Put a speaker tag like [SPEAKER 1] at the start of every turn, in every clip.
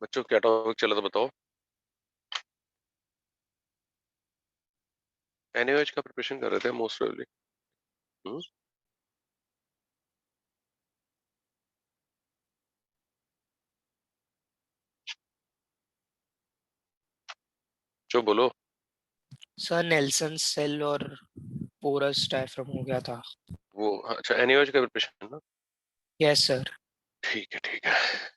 [SPEAKER 1] बच्चों क्या टॉपिक चला था बताओ। एनएच का प्रिपरेशन कर रहे थे मोस्ट प्रोबेबली। जो बोलो।
[SPEAKER 2] सर नेल्सन सेल और पोरस डायफ्राम हो गया था।
[SPEAKER 1] वो अच्छा एनएच का प्रिपरेशन ना।
[SPEAKER 2] Yes sir.
[SPEAKER 1] ठीक है ठीक है।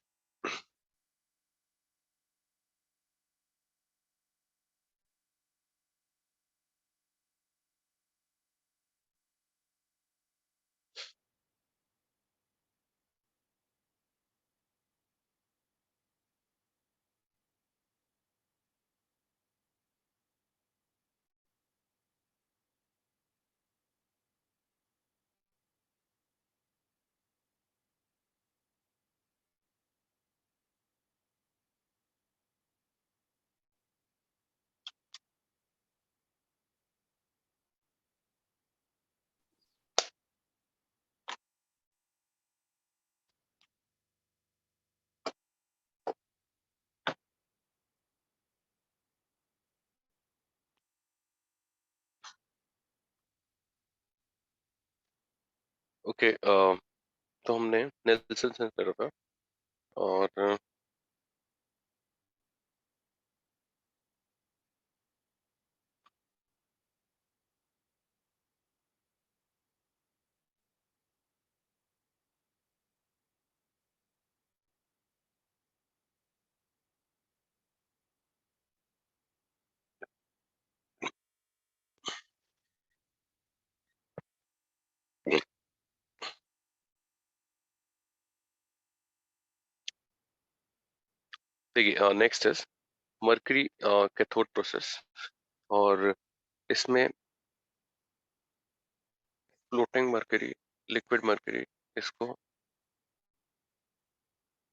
[SPEAKER 1] ओके तो हमने नेल्सन सेंस करा था और देखिए next is mercury cathode process. और इसमें फ्लोटिंग मर्करी, लिक्विड मर्करी, इसको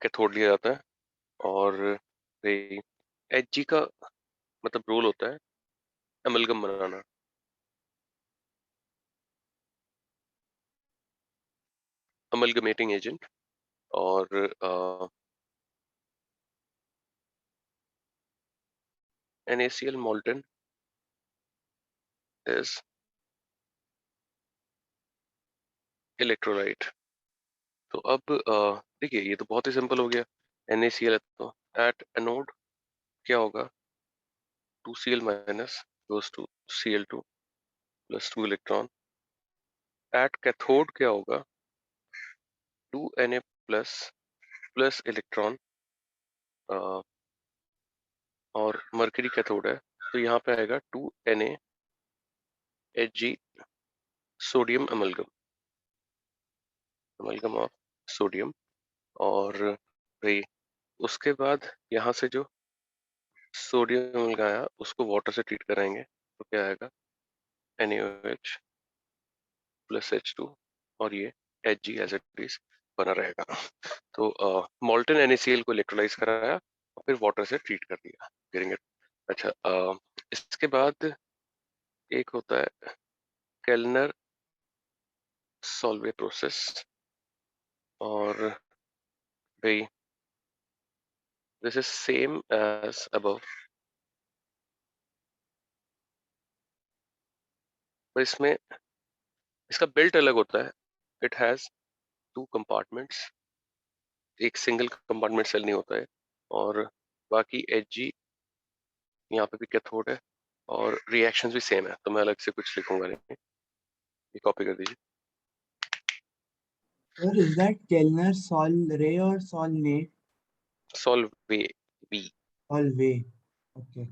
[SPEAKER 1] कैथोड लिया जाता है। और एच का मतलब रोल होता है एमलगम बनाना, अमलगमेटिंग एजेंट। और NaCl molten is इलेक्ट्रोलाइट। तो अब देखिए ये तो बहुत ही सिंपल हो गया। NaCl है तो एट एनोड क्या होगा, 2Cl minus goes to Cl2 plus 2 electron. At cathode क्या होगा, 2Na प्लस प्लस इलेक्ट्रॉन। और मर्करी कैथोड है तो यहाँ पे आएगा 2NaHg sodium amalgam, amalgam of sodium. और भाई उसके बाद यहाँ से जो सोडियम लगाया उसको वाटर से ट्रीट कराएंगे तो क्या आएगा, NaOH प्लस H2। और ये Hg एज इट इज बना रहेगा। तो मोल्टन NaCl को इलेक्ट्रोलाइज कराया और फिर वाटर से ट्रीट कर दिया, गेटिंग इट। अच्छा इसके बाद एक होता है केल्नर सॉल्वे प्रोसेस। और भाई this is same as above, पर इसमें इसका बिल्ट अलग होता है। इट हैज 2 कंपार्टमेंट्स, एक सिंगल कंपार्टमेंट सेल नहीं होता है। और बाकी Hg यहाँ पे भी कैथोड है और रिएक्शंस भी सेम है, तो मैं अलग से कुछ लिखूंगा नहीं, ये कॉपी कर दीजिए।
[SPEAKER 3] Sir, is that Kellner Sol Ray or Sol May?
[SPEAKER 1] Solvay बी।
[SPEAKER 3] Sol Way. Okay.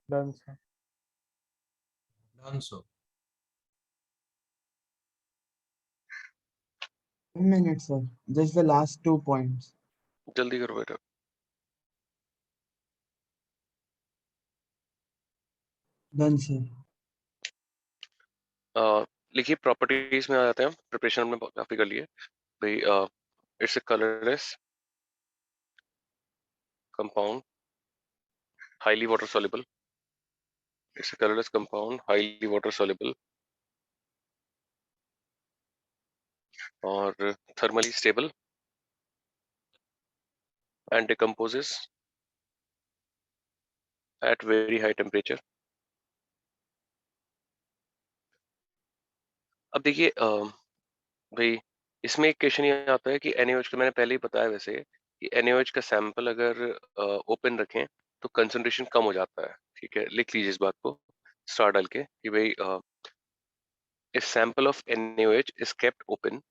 [SPEAKER 2] Done sir.
[SPEAKER 4] Done so.
[SPEAKER 3] 1 minute, sir. Just the last 2 points.
[SPEAKER 1] जल्दी करो बेटा।
[SPEAKER 3] Done, sir.
[SPEAKER 1] लिखिए प्रॉपर्टीज में आ जाते हैं, प्रिपरेशन हमने काफी कर ली है भाई। It's a colourless compound highly water soluble, it's a colorless compound highly water soluble और thermally stable and decomposes at very high temperature। अब देखिए भाई इसमें एक क्वेश्चन ये आता है कि NaOH का मैंने पहले ही बताया वैसे कि NaOH का सैंपल अगर ओपन रखें तो कंसंट्रेशन कम हो जाता है। ठीक है, लिख लीजिए इस बात को स्टार डाल के कि भाई if sample of NaOH is kept open,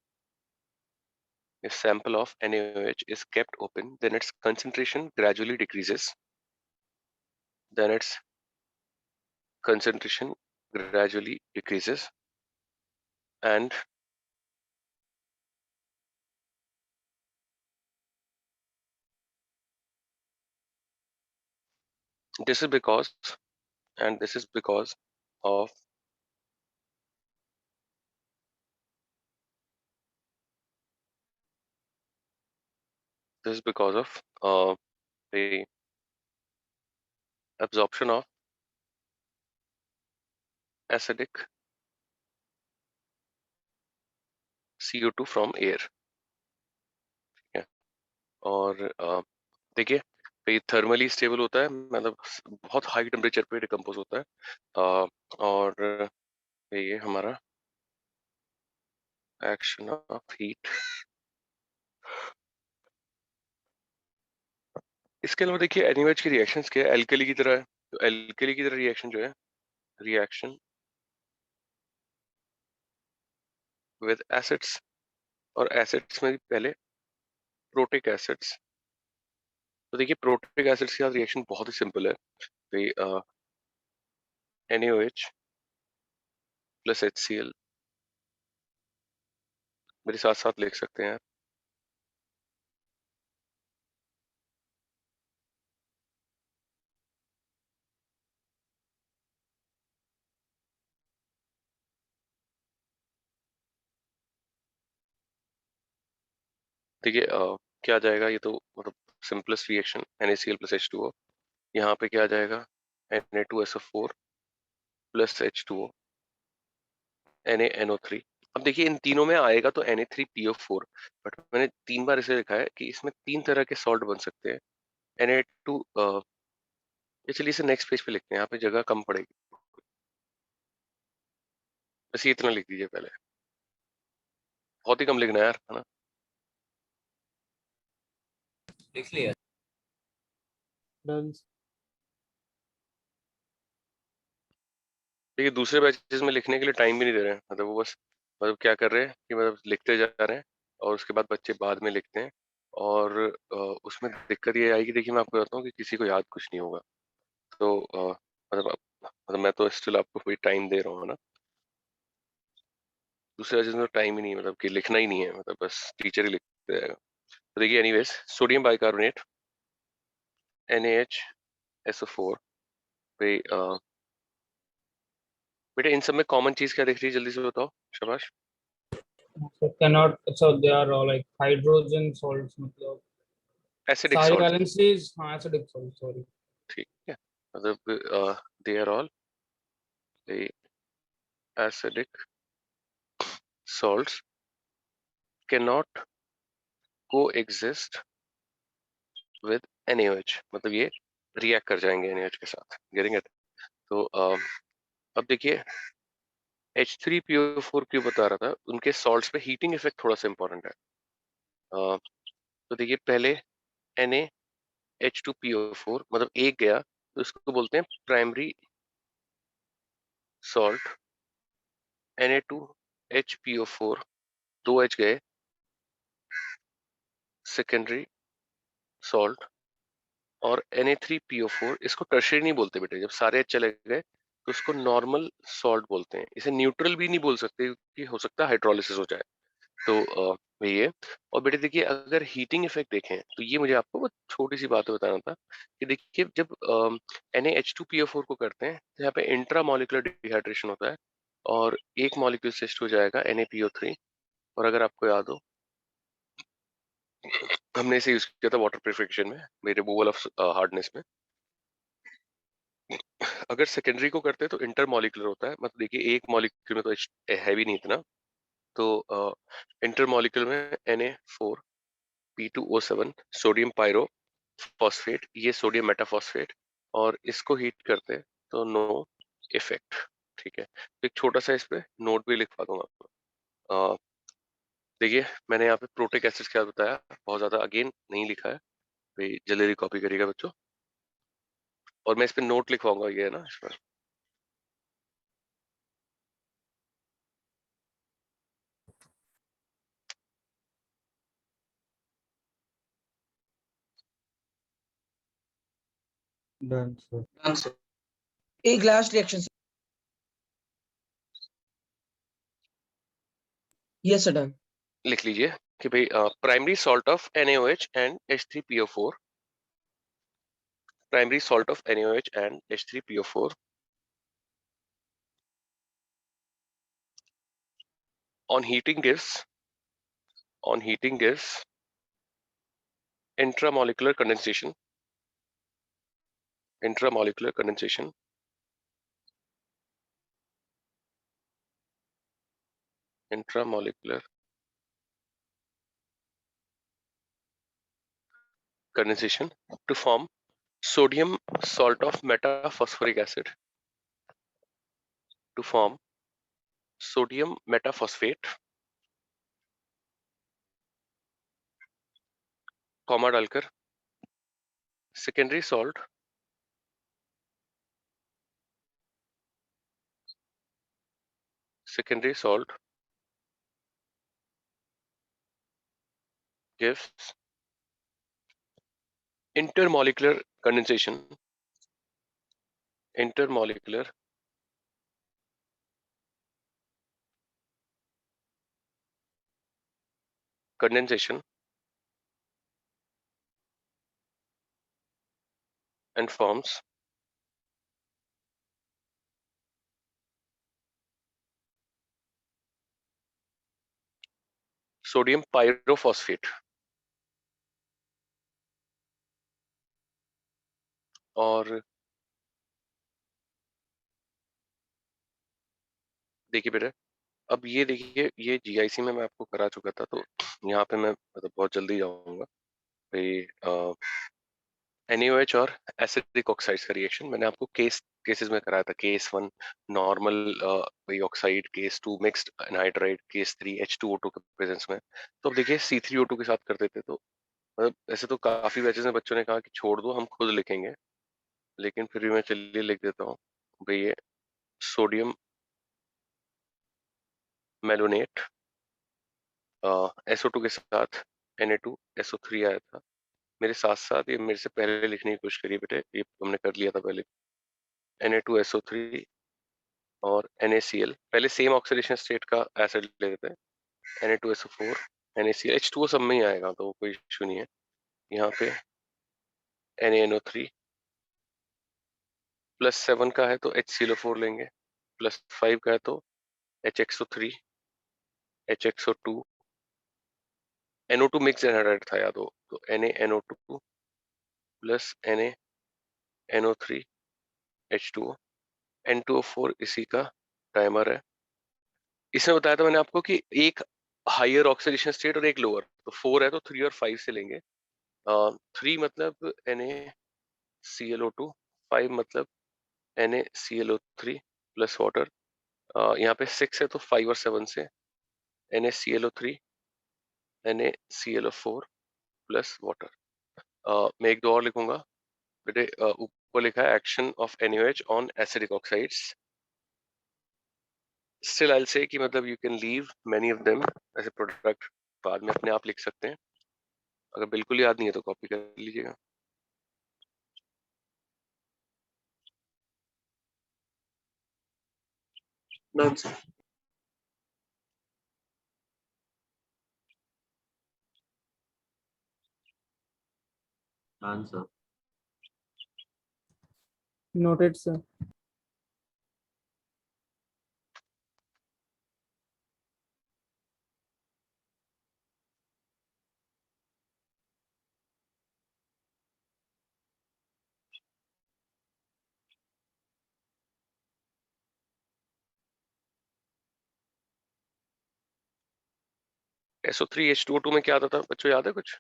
[SPEAKER 1] if sample of NaOH is kept open, then its concentration gradually decreases, then its concentration gradually decreases and this is because this is because of the absorption of acidic CO2 from air। ठीक है, और देखिए ये thermally stable होता है, मतलब बहुत high temperature पे डिकम्पोज होता है। और ये हमारा एक्शन ऑफ हीट। इसके अलावा देखिए NaOH की रिएक्शंस क्या है, एल्कली की तरह है। तो एल्कली की तरह रिएक्शन जो है, रिएक्शन विद एसिड्स, और एसिड्स में भी पहले प्रोटिक एसिड्स। तो देखिए प्रोटिक एसिड्स के साथ रिएक्शन बहुत ही सिंपल है भाई। NaOH प्लस HCl, मेरे साथ साथ लिख सकते हैं। देखिए क्या आ जाएगा, ये तो मतलब simplest reaction NaCl plus H2O। यहाँ पे क्या आ जाएगा, Na2SO4 प्लस H2O NaNO3। अब देखिए इन तीनों में आएगा तो Na3PO4, बट मैंने 3 बार इसे लिखा है कि इसमें 3 तरह के सॉल्ट बन सकते हैं। Na2 ये चलिए इसे नेक्स्ट पेज पे लिखते हैं, यहाँ पे जगह कम पड़ेगी, बस ये इतना लिख दीजिए पहले, बहुत ही कम लिखना है यार, है ना।
[SPEAKER 4] लिख लिया।
[SPEAKER 3] Done.
[SPEAKER 1] देखिए दूसरे बैचेस में लिखने के लिए टाइम भी नहीं दे रहे हैं, मतलब वो बस मतलब क्या कर रहे हैं कि मतलब लिखते जा रहे हैं और उसके बाद बच्चे बाद में लिखते हैं। और उसमें दिक्कत ये आएगी, देखिए मैं आपको बताता हूँ कि किसी को याद कुछ नहीं होगा। तो मतलब मैं तो स्टिल आपको कोई टाइम दे रहा हूँ ना, दूसरे बैचेस में टाइम ही नहीं है, मतलब कि लिखना ही नहीं है, मतलब बस टीचर ही लिखते जाएगा। तो देखिए एनीवेज, सोडियम बाइकार्बोनेट NaHSO4 पे बेटा इन सब में कॉमन चीज क्या दिख रही है, जल्दी से बताओ, शाबाश।
[SPEAKER 5] So cannot, so they are all like hydrogen salts, मतलब
[SPEAKER 1] एसिडिक
[SPEAKER 5] सारी
[SPEAKER 1] सॉल्ट,
[SPEAKER 5] valencies, हाँ acidic salt, sorry।
[SPEAKER 1] ठीक है, मतलब they are all acidic salts cannot coexist with NaOH, मतलब ये रिएक्ट कर जाएंगे NaOH के साथ, गेटिंग इट। तो अब देखिए H3PO4 क्यों बता रहा था, उनके सॉल्ट्स पे हीटिंग इफेक्ट थोड़ा सा इंपॉर्टेंट है। तो देखिए पहले NaH2PO4 मतलब एक गया तो इसको बोलते हैं प्राइमरी सॉल्ट। Na2HPO4 दो H गए, सेकेंडरी सॉल्ट। और Na3PO4 इसको टर्शियरी नहीं बोलते बेटे, जब सारे H चले गए तो उसको नॉर्मल सॉल्ट बोलते हैं। इसे न्यूट्रल भी नहीं बोल सकते क्योंकि हो सकता है हाइड्रोलिसिस हो जाए। तो वही है। और बेटे देखिए अगर हीटिंग इफेक्ट देखें तो ये मुझे आपको बहुत छोटी सी बात बताना था कि देखिए जब NaH2PO4 को करते हैं तो यहाँ पे इंट्रा मॉलिक्यूलर डिहाइड्रेशन होता है और एक मॉलिक्यूल शिफ्ट हो जाएगा NaPO3। और अगर आपको याद हो, हमने इसे यूज किया था वाटर प्यूरिफिकेशन में, रिमूवल ऑफ हार्डनेस में। अगर सेकेंडरी को करते हैं तो इंटरमॉलिक्यूलर होता है, मतलब देखिए एक मॉलिक्यूल में तो हैवी नहीं इतना, तो इंटरमॉलिक्यूलर में Na4P2O7 सोडियम पायरो फॉस्फेट, ये सोडियम मेटाफॉस्फेट, और इसको हीट करते हैं तो नो इफेक्ट। ठीक है, तो एक छोटा सा इस पे नोट भी लिखवा दूंगा आपको। देखिए मैंने यहाँ पे प्रोटिक एसिड्स क्या बताया, बहुत ज्यादा अगेन नहीं लिखा है भाई, जल्दी जल्दी कॉपी करिएगा बच्चों। और मैं इस पे नोट लिखवाऊंगा, ये है ना इस पर।
[SPEAKER 6] Done, sir.
[SPEAKER 4] Done, sir.
[SPEAKER 7] एक last reaction yes sir done.
[SPEAKER 1] लिख लीजिए कि भाई primary salt of NaOH and H3PO4, primary salt of NaOH and H3PO4 on heating gives intramolecular condensation, intramolecular condensation, intramolecular condensation to form sodium salt of metaphosphoric acid, to form sodium metaphosphate, comma डालकर secondary salt gives intermolecular condensation, intermolecular condensation, and forms sodium pyrophosphate। और देखिए बेटा, अब ये देखिए, ये GIC में मैं आपको करा चुका था, तो यहाँ पे मैं मतलब बहुत जल्दी जाऊंगा भाई। NaOH और एसिडिक ऑक्साइड्स का रिएक्शन मैंने आपको केसेस में कराया था। केस 1 नॉर्मल वही oxide, case 2 mixed anhydride, case 3 H2O2 के प्रेजेंस में। तो अब देखिए C3O2 के साथ करते थे, तो मतलब ऐसे तो काफी बैचेस में बच्चों ने कहा कि छोड़ दो हम खुद लिखेंगे, लेकिन फिर भी मैं चलिए लिख देता हूँ भाई। ये सोडियम मेलोनेट SO2 के साथ Na2SO3 आया था। मेरे साथ साथ ये मेरे से पहले लिखने की कोशिश करिए बेटे, ये हमने कर लिया था पहले। Na2SO3 और NaCl, पहले सेम ऑक्सीडेशन स्टेट का एसिड ले लेते हैं। Na2SO4 NaCl, H2O सब में ही आएगा तो कोई इशू नहीं है। यहाँ पे NaNO3 +7 का है तो HCl4 लेंगे, +5 का है तो HXO3 HXO2, NO2 mix anhydride था याद हो, तो NaNO2 plus NaNO3 H2O, N2O4 इसी का टाइमर है। इसमें बताया था मैंने आपको कि एक हायर ऑक्सीडेशन स्टेट और एक लोअर, तो 4 है तो 3 और 5 से लेंगे। 3 मतलब NaClO2, 5 मतलब NaClO3 प्लस वाटर। यहाँ पे 6 है तो 5 और 7 से NaClO3 NaClO4 प्लस वाटर। मैं एक दो और लिखूंगा बेटे। ऊपर लिखा है action of NaOH on acidic oxides. Still I say कि मतलब you can leave many of them as a product, बाद में अपने आप लिख सकते हैं। अगर बिल्कुल याद नहीं है तो कॉपी कर लीजिएगा।
[SPEAKER 4] Done, sir.
[SPEAKER 6] Done, sir.
[SPEAKER 5] Noted, sir.
[SPEAKER 1] SO3H2O2 में क्या आता था बच्चों, याद है कुछ?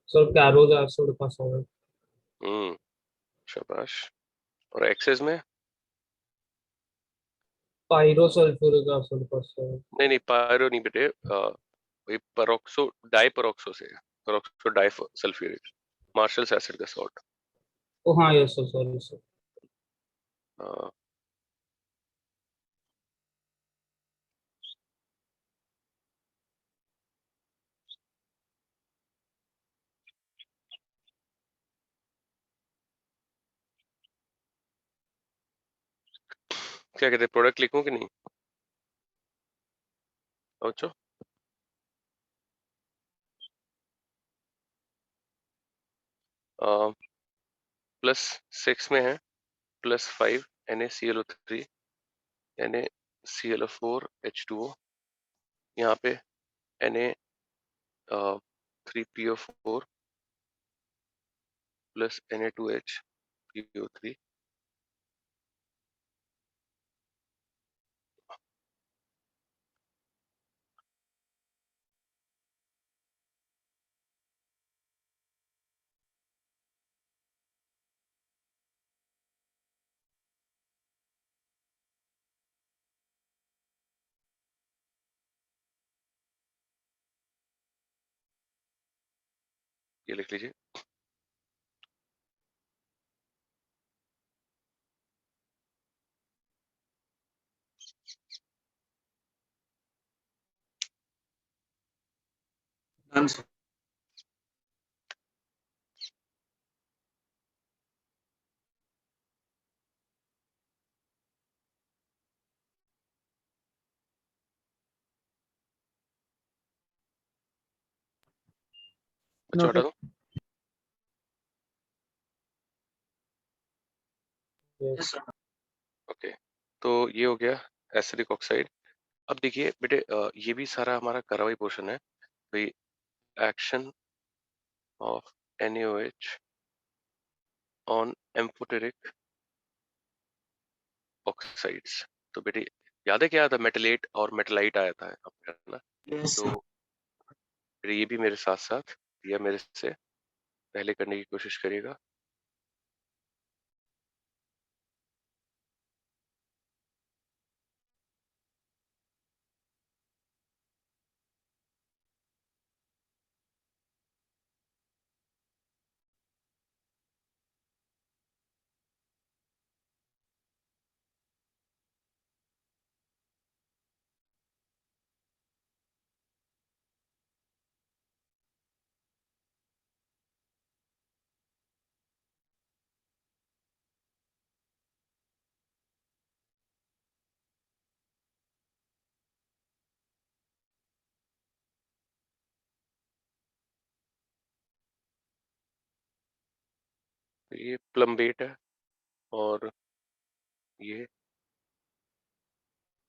[SPEAKER 5] Sir, carros acid का solid.
[SPEAKER 1] शाबाश। और एक्सेस में?
[SPEAKER 5] Pyrosulfuric acid का solid.
[SPEAKER 1] नहीं पायरो नहीं बेटे, वही परोक्सो डाइपरोक्सो से, परोक्सो डाइसल्फ्यूरिक, मार्शल्स एसिड का सॉल्ट।
[SPEAKER 5] Oh हाँ, yes sir, sorry sir.
[SPEAKER 1] क्या कहते हैं, प्रोडक्ट लिखूं कि नहीं बच्चों? +6 में है +5 NaClO3 NaClO4H2O, यहाँ पे Na3PO4 प्लस Na2HPO3, ये लिख लीजिए।
[SPEAKER 4] Done, sir.
[SPEAKER 1] बच्चों हटा
[SPEAKER 5] Noted.
[SPEAKER 1] दो।
[SPEAKER 4] Yes, sir.
[SPEAKER 1] ओके, तो ये हो गया एसिडिक ऑक्साइड। अब देखिए बेटे, ये भी सारा हमारा करा हुआ पोर्शन है भाई, action of NaOH on amphoteric oxides. तो बेटे याद है क्या था, मेटलेट और मेटलाइट आया था आपका, है ना?
[SPEAKER 3] Yes,
[SPEAKER 1] तो
[SPEAKER 3] sir.
[SPEAKER 1] बेटे ये भी मेरे साथ साथ या मेरे से पहले करने की कोशिश करिएगा। तो ये प्लम्बेट है और ये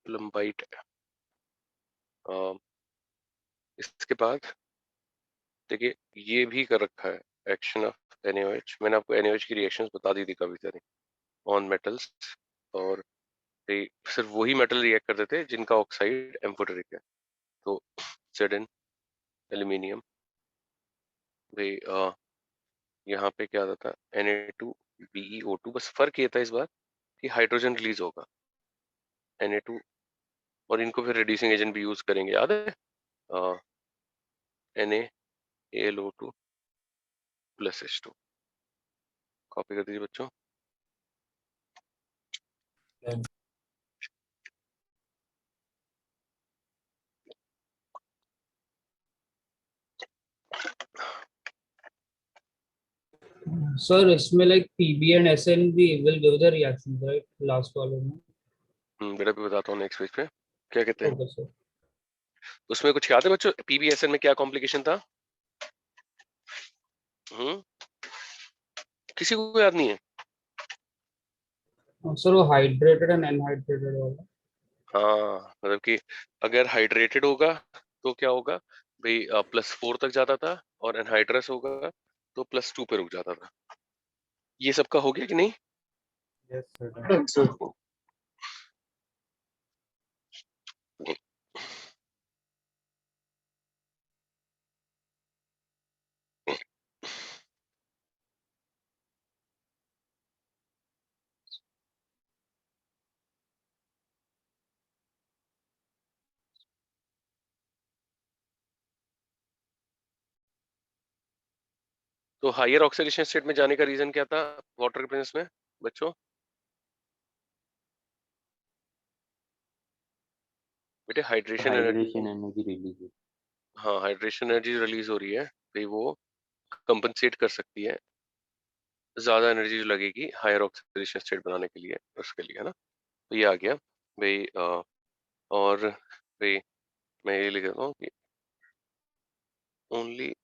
[SPEAKER 1] प्लम्बाइट है। इसके बाद देखिए ये भी कर रखा है एक्शन ऑफ NaOH। मैंने आपको NaOH की रिएक्शंस बता दी थी काफी सारी ऑन मेटल्स, और ये सिर्फ वही मेटल रिएक्ट करते थे जिनका ऑक्साइड एम्फोटेरिक है। तो Zn एल्यूमिनियम भाई, यहाँ पे क्या आता था Na2BeO2, बस फर्क ये था इस बार कि हाइड्रोजन रिलीज होगा Na2, और इनको फिर रिड्यूसिंग एजेंट भी यूज करेंगे, याद है? NaAlO2 plus H2। कॉपी कर दीजिए बच्चों।
[SPEAKER 5] Sir, इसमें like Pb and Sn भी will give the reactions, right? Last वाले में.
[SPEAKER 1] बेटा भी बताता हूँ नेक्स्ट पेज पे क्या कहते हैं।
[SPEAKER 5] Okay sir.
[SPEAKER 1] उसमें कुछ याद है बच्चों, PbSn में क्या कॉम्प्लिकेशन था? किसी को याद नहीं है?
[SPEAKER 5] Sir, वो hydrated and unhydrated वाला.
[SPEAKER 1] हाँ, मतलब कि अगर हाइड्रेटेड होगा तो क्या होगा भाई, +4 तक जाता था, और एनहाइड्रस होगा तो +2 पे रुक जाता था। ये सबका हो गया कि नहीं?
[SPEAKER 3] Yes, sir.
[SPEAKER 4] Done, sir.
[SPEAKER 1] तो हायर ऑक्सीडेशन स्टेट में जाने का रीजन क्या था वाटर के प्रेजेंस में बच्चों? बेटे hydration energy,
[SPEAKER 6] hydration energy release.
[SPEAKER 1] हाँ हाइड्रेशन एनर्जी रिलीज हो रही है भाई, वो कंपनसेट कर सकती है ज्यादा एनर्जी जो लगेगी हायर ऑक्सीडेशन स्टेट बनाने के लिए, उसके लिए, है ना। तो ये आ गया भाई। और भाई मैं ये लिख देता हूँ कि only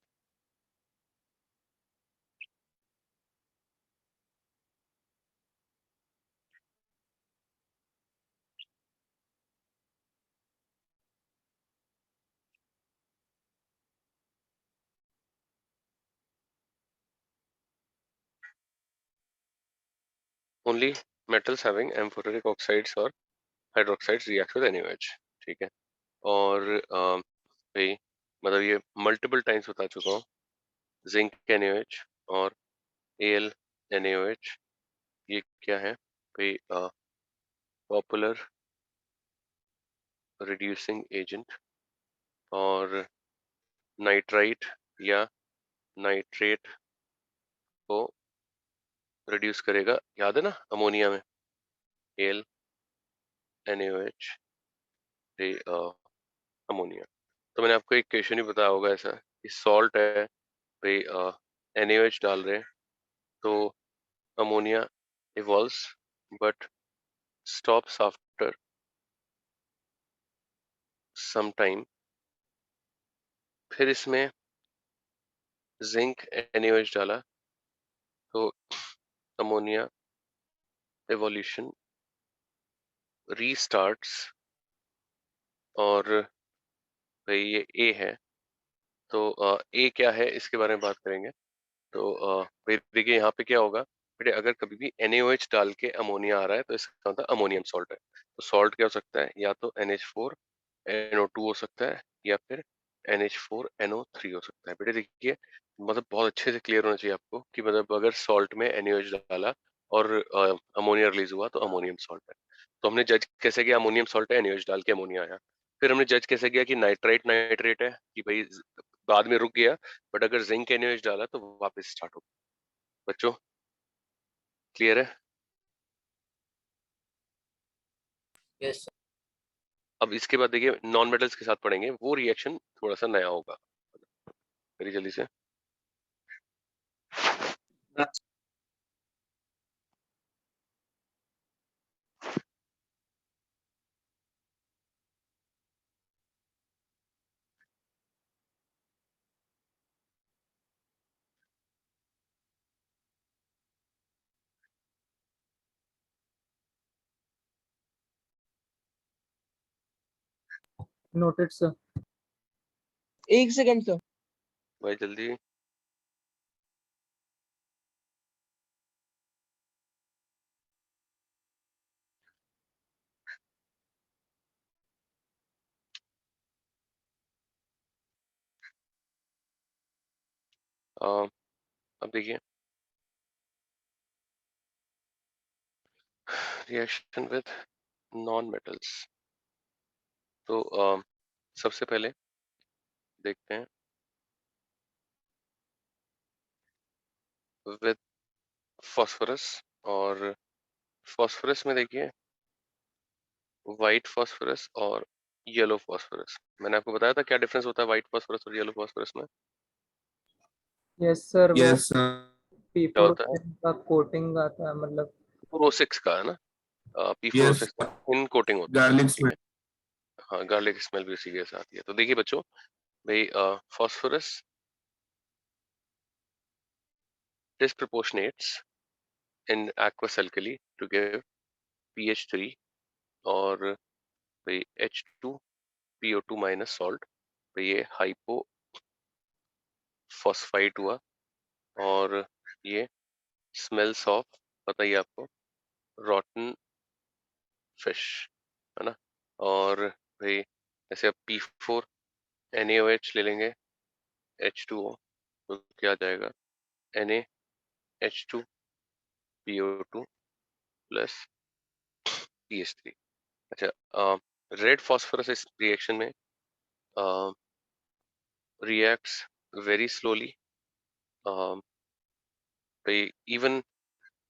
[SPEAKER 1] only metals having amphoteric oxides और हाइड्रोक्साइड्स रिएक्ट विद NaOH, ठीक है। और भाई मतलब ये मल्टीपल टाइम्स बता चुका हूँ, जिंक NaOH और Al NaOH ये क्या है भाई? पॉपुलर रिड्यूसिंग एजेंट और नाइट्राइट या नाइट्रेट को रिड्यूस करेगा, याद है ना अमोनिया में Al NaOH अमोनिया। तो मैंने आपको एक क्वेश्चन ही बताया होगा ऐसा कि सॉल्ट है भाई, NaOH डाल रहे हैं तो ammonia evolves but stops after some time. फिर इसमें जिंक NaOH डाला तो अमोनिया एवोल्यूशन रीस्टार्ट्स। और भाई ये ए है, तो ए क्या है इसके बारे में बात करेंगे। तो भाई देखिए यहाँ पे क्या होगा बेटे, अगर कभी भी NaOH डाल के अमोनिया आ रहा है तो इसका मतलब अमोनियम सॉल्ट है। तो सॉल्ट क्या हो सकता है, या तो NH4NO2 हो सकता है या फिर NH4NO3 हो सकता है। बेटे देखिए मतलब बहुत अच्छे से क्लियर होना चाहिए आपको कि मतलब अगर सॉल्ट में NaOH डाला और अमोनिया रिलीज हुआ तो अमोनियम सॉल्ट है। तो हमने जज कैसे किया अमोनियम सॉल्ट है, NaOH डाल के अमोनिया आया। फिर हमने जज कैसे किया कि नाइट्राइट नाइट्रेट है, कि भाई बाद में रुक गया, बट अगर जिंक NaOH डाला तो वापस स्टार्ट हो। बच्चों क्लियर है?
[SPEAKER 5] Yes, sir.
[SPEAKER 1] अब इसके बाद देखिए नॉन मेटल्स के साथ पढ़ेंगे, वो रिएक्शन थोड़ा सा नया होगा। मेरी जल्दी से
[SPEAKER 5] Noted, sir.
[SPEAKER 7] एक सेकंड सर।
[SPEAKER 1] भाई जल्दी। अब देखिए रिएक्शन विद नॉन मेटल्स। तो सबसे पहले देखते हैं विद फास्फोरस। और फास्फोरस में देखिए व्हाइट फास्फोरस और येलो फास्फोरस। मैंने आपको बताया था क्या डिफरेंस होता है व्हाइट फास्फोरस और येलो फास्फोरस में।
[SPEAKER 5] Yes, sir. वो
[SPEAKER 6] यस सर।
[SPEAKER 1] क्या
[SPEAKER 5] P4
[SPEAKER 1] होता है?
[SPEAKER 5] का कोटिंग आता है, मतलब
[SPEAKER 1] P4O6 का है ना,
[SPEAKER 6] यस
[SPEAKER 1] P4O6 का इन कोटिंग होता है,
[SPEAKER 6] गार्लिक
[SPEAKER 1] ठीक है। हाँ गार्लिक स्मेल भी उसी के साथ आती है। तो देखिए बच्चों भाई phosphorus disproportionates in aqueous alkali to give pH 3 और भाई H2PO2 माइनस सॉल्ट। तो ये हाइपो फॉस्फाइड हुआ और ये स्मेल्स ऑफ, पता ही है आपको, रॉटन फिश, है ना। और भाई ऐसे अब P4NaOH ले लेंगे H2O तो क्या आ जाएगा NaH2PO2 प्लस PH3। अच्छा रेड फॉस्फोरस इस रिएक्शन में reacts very slowly भाई इवन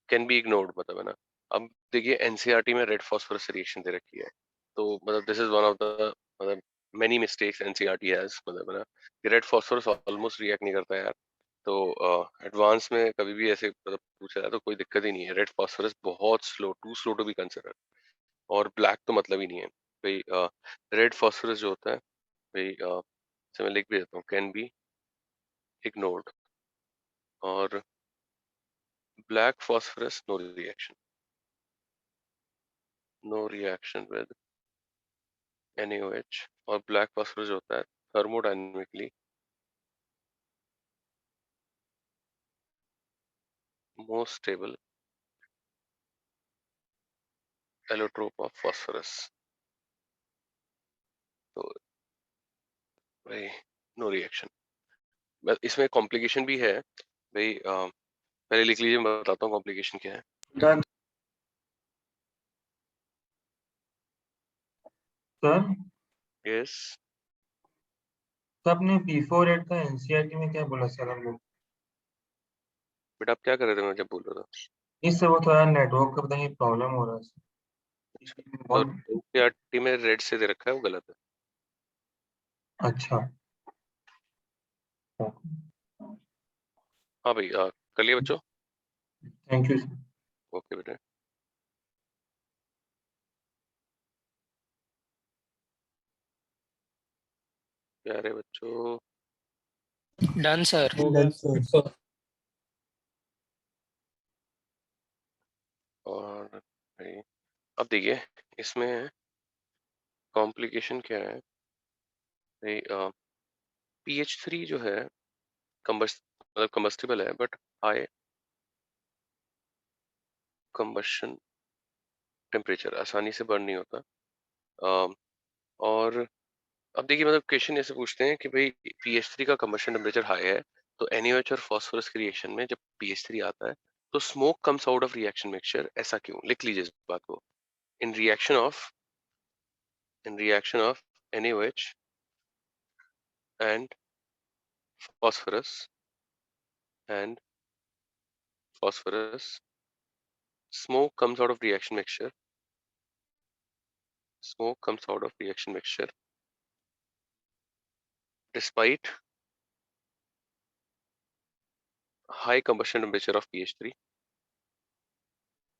[SPEAKER 1] कैन बी इग्नोर्ड, मतलब है ना। अब देखिए एनसीईआरटी में रेड फॉस्फोरस रिएक्शन दे रखी है, तो मतलब this is one of the मतलब मेनी मिस्टेक्स एनसीईआरटी हैज, मतलब है ना, रेड फॉस्फोरस ऑलमोस्ट रिएक्ट नहीं करता है यार। तो एडवांस में कभी भी ऐसे मतलब पूछा जाए तो कोई दिक्कत ही नहीं है, रेड फॉस्फोरस बहुत slow, too slow to be considered. और ब्लैक तो मतलब ही नहीं है भाई। रेड फॉस्फोरस जो होता है भाई, से मैं लिख भी देता हूँ, कैन बी इग्नोर्ड। और black phosphorus no reaction, no reaction with NaOH। और ब्लैक फॉस्फोरस जो होता है thermodynamically most stable allotrope of phosphorus. तो भाई नो रिएक्शन। इसमें कॉम्प्लिकेशन भी है भाई, पहले लिख लीजिए, मैं बताता हूँ कॉम्प्लिकेशन क्या है।
[SPEAKER 4] Done. सर
[SPEAKER 1] यस,
[SPEAKER 4] तो आपने P4 का एनसीईआरटी में क्या बोला सर हम लोग?
[SPEAKER 1] बेटा आप क्या कर रहे थे मैं जब बोल रहा था?
[SPEAKER 4] इससे वो थोड़ा नेटवर्क का पता नहीं प्रॉब्लम हो रहा है सर।
[SPEAKER 1] और
[SPEAKER 4] बहुत
[SPEAKER 1] NCERT में रेड से दे रखा है, वो गलत है।
[SPEAKER 4] अच्छा।
[SPEAKER 1] हाँ भाई, कर लिया बच्चों?
[SPEAKER 4] Thank you sir.
[SPEAKER 1] ओके बेटा। प्यारे बच्चों,
[SPEAKER 2] डन सर।
[SPEAKER 5] हो गया
[SPEAKER 3] Done, sir.
[SPEAKER 5] सर।
[SPEAKER 1] और भाई अब देखिए इसमें कॉम्प्लिकेशन क्या है भाई। PH3 जो है मतलब कम्बस्टिबल है, बट हाई कंबशन टेम्परेचर, आसानी से बर्न नहीं होता। अम, और अब देखिए मतलब क्वेश्चन ऐसे पूछते हैं कि भाई PH3 का कंबशन टेम्परेचर हाई है, तो NaOH और फास्फोरस के रिएक्शन में जब PH3 आता है तो smoke comes out of reaction mixture, ऐसा क्यों? लिख लीजिए इस बात को। In reaction of NaOH and phosphorus and phosphorus, smoke comes out of reaction mixture, smoke comes out of reaction mixture despite high combustion temperature of pH3,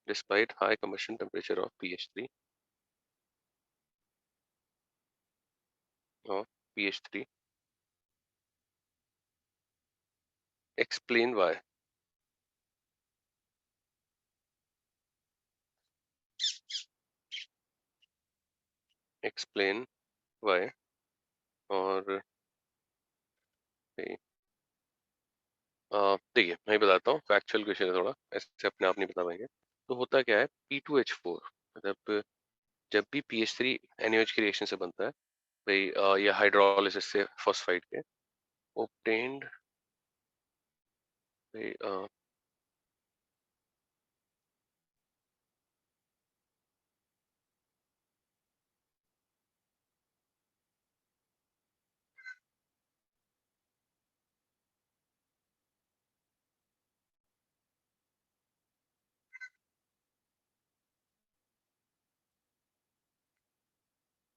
[SPEAKER 1] despite high combustion temperature of pH3 of pH3. Explain why. Explain why. और देखिए मैं बताता हूँ, factual question है थोड़ा, ऐसे अपने आप नहीं बता पाएंगे। तो होता क्या है, P2H4 मतलब जब भी PH3 NaOH की रिएक्शन से बनता है भाई, या हाइड्रोलिसिस से फॉस्फाइड के obtained भाई,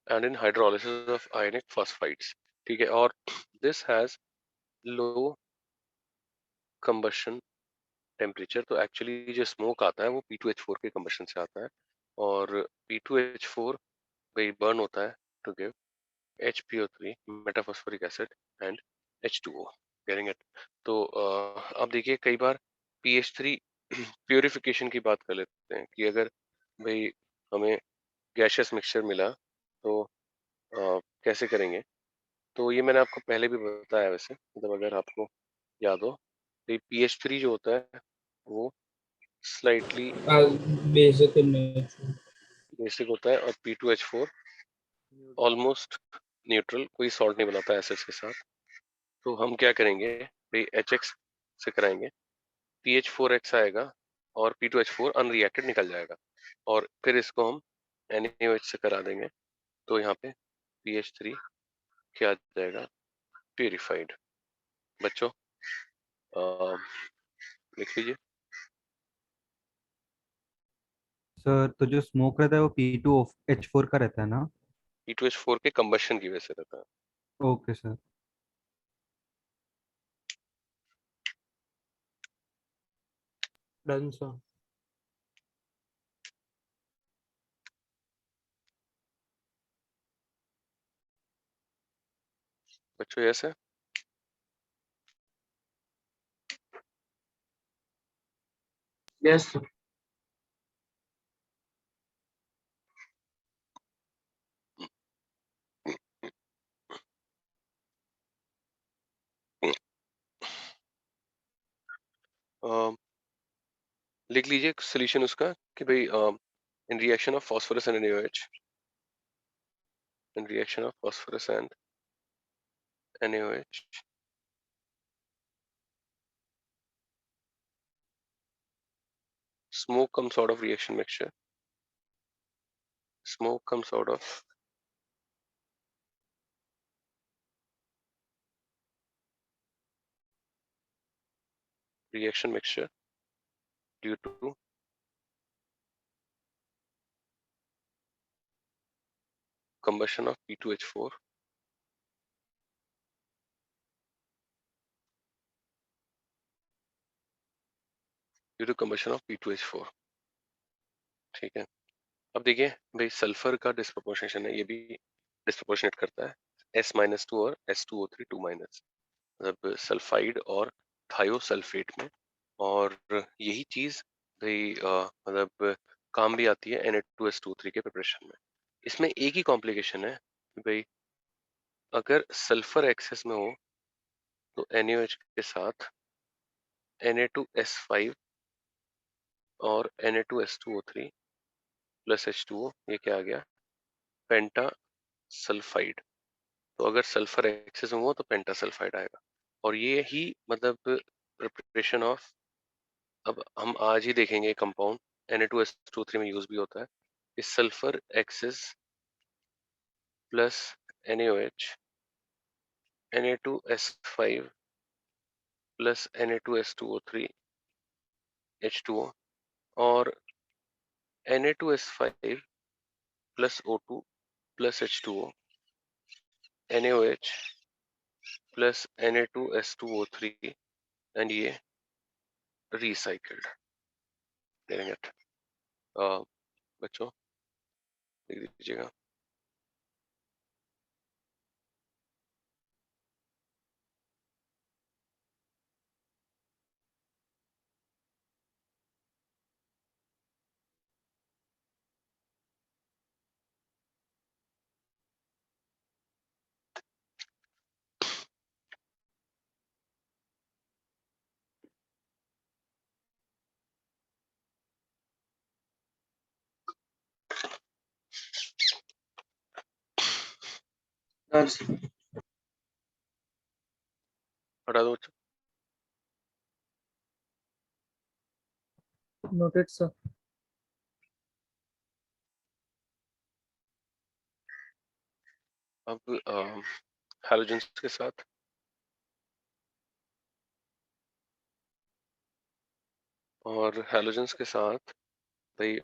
[SPEAKER 1] and in hydrolysis of ionic phosphides, ठीक है। और this has low combustion temperature, तो एक्चुअली जो स्मोक आता है वो P2H4 के combustion से आता है, और P2H4 भाई बर्न होता है to give HPO3 metaphosphoric acid and H2O, getting it? तो अब देखिए कई बार PH3 प्यूरिफिकेशन की बात कर लेते हैं कि अगर भाई हमें गैशियस मिक्सचर मिला तो कैसे करेंगे। तो ये मैंने आपको पहले भी बताया वैसे, मतलब अगर आपको याद हो, तो PH3 जो होता है वो slightly
[SPEAKER 5] basic in nature.
[SPEAKER 1] Basic होता है, और P2H4 ऑलमोस्ट न्यूट्रल, कोई सॉल्ट नहीं बनाता एसिड्स के साथ। तो हम क्या करेंगे भाई, HX से कराएंगे, PH4X आएगा और P2H4 अनरिएक्टेड निकल जाएगा, और फिर इसको हम NaOH से करा देंगे, तो यहाँ पे PH3 क्या आ जाएगा, प्यूरिफाइड। बच्चों लिख लीजिए।
[SPEAKER 8] सर तो जो स्मोक रहता है वो P2H4 का रहता है ना?
[SPEAKER 1] P2H4 के कंबशन की वजह से रहता है।
[SPEAKER 8] Okay sir.
[SPEAKER 5] Done, sir.
[SPEAKER 1] बच्चों यस है?
[SPEAKER 3] Yes, sir.
[SPEAKER 1] लिख लीजिए सोल्यूशन उसका कि भाई in reaction of phosphorus and NaOH, in reaction of phosphorus and NaOH, smoke comes out of reaction mixture. Smoke comes out of reaction mixture due to combustion of P2H4 due to combustion of P2H4। ठीक है, अब देखिए भाई sulphur का disproportionation है, ये भी disproportionate करता है S-2 और S2O3 2 माइनस, मतलब सल्फाइड और थायोसल्फेट में। और यही चीज भाई मतलब काम भी आती है Na2S2O3 के प्रिपरेशन में। इसमें एक ही कॉम्प्लिकेशन है कि भाई अगर सल्फर एक्सेस में हो तो NaOH के साथ Na2S5 और Na2S2O3 प्लस H2O, ये क्या आ गया, पेंटा सल्फाइड। तो अगर सल्फर एक्सेस में हो तो पेंटा सल्फाइड आएगा। और ये ही मतलब प्रिपरेशन ऑफ, अब हम आज ही देखेंगे कंपाउंड Na2S2O3 में यूज भी होता है, इस sulphur excess plus NaOH Na2S5 plus Na2S2O3 H2O और Na2S5 plus O2 plus H2O NaOH plus Na2S2O3 and ये रिसाइकल्ड। बच्चों लिख दीजिएगा।
[SPEAKER 3] Done, sir.
[SPEAKER 1] हटा दो बच्चों।
[SPEAKER 5] Noted, sir.
[SPEAKER 1] अब हैलोजेंस के साथ और हैलोजेंस के साथ भाई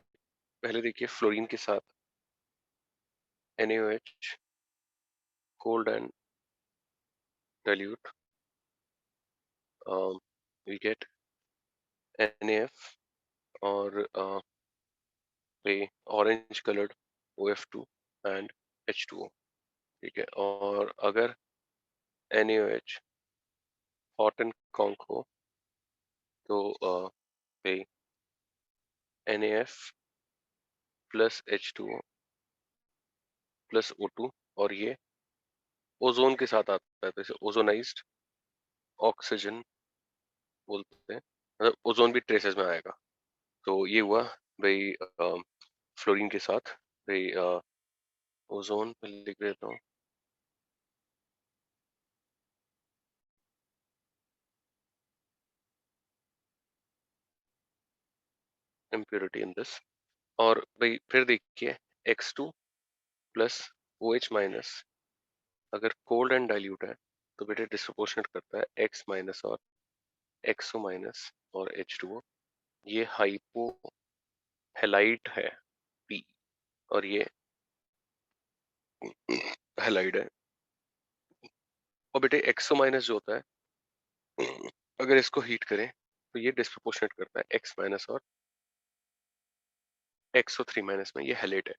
[SPEAKER 1] पहले देखिए फ्लोरीन के साथ NaOH cold and dilute, we get NaF और भाई orange coloured OF2 and H2O। ठीक है, और अगर NaOH हॉट एंड कॉन्क हो तो भाई NaF plus H2O plus O2, और ये ओजोन के साथ आता है, तो इसे ओजोनाइज्ड ऑक्सीजन बोलते हैं, मतलब ओजोन भी ट्रेसेस में आएगा। तो ये हुआ भाई फ्लोरीन के साथ भाई ओजोन पे लिख देता हूँ, impurity in this। और भाई फिर देखिए X2 प्लस OH माइनस अगर कोल्ड एंड डाइल्यूट है तो बेटे डिस्प्रोपोर्शनेट करता है X माइनस और XO माइनस और H2O। ये हाइपो हेलाइट है P और ये हेलाइड है। और बेटे एक्सो माइनस जो होता है अगर इसको हीट करें तो ये डिस्प्रपोर्शनेट करता है X माइनस और XO3 माइनस में, ये हेलेट है।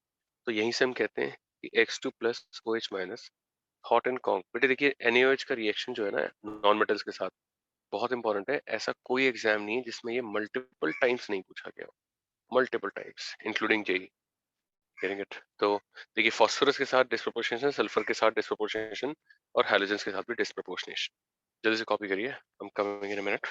[SPEAKER 1] तो यहीं से हम कहते हैं कि X2 plus OH minus hot and conc. बेटे देखिए NaOH का रिएक्शन जो है ना नॉन मेटल्स के साथ बहुत इंपॉर्टेंट है। ऐसा कोई एग्जाम नहीं है जिसमें ये मल्टीपल टाइम्स नहीं पूछा गया हो, multiple times including JEE. Getting it? तो देखिए फास्फोरस के साथ डिस्प्रपोर्शनेशन, सल्फर के साथ डिस्प्रपोर्शनेशन और हैलोजेंस के साथ भी डिस्प्रपोर्शनेशन। जल्दी से कॉपी करिए, हम कमिंग इन अ मिनट।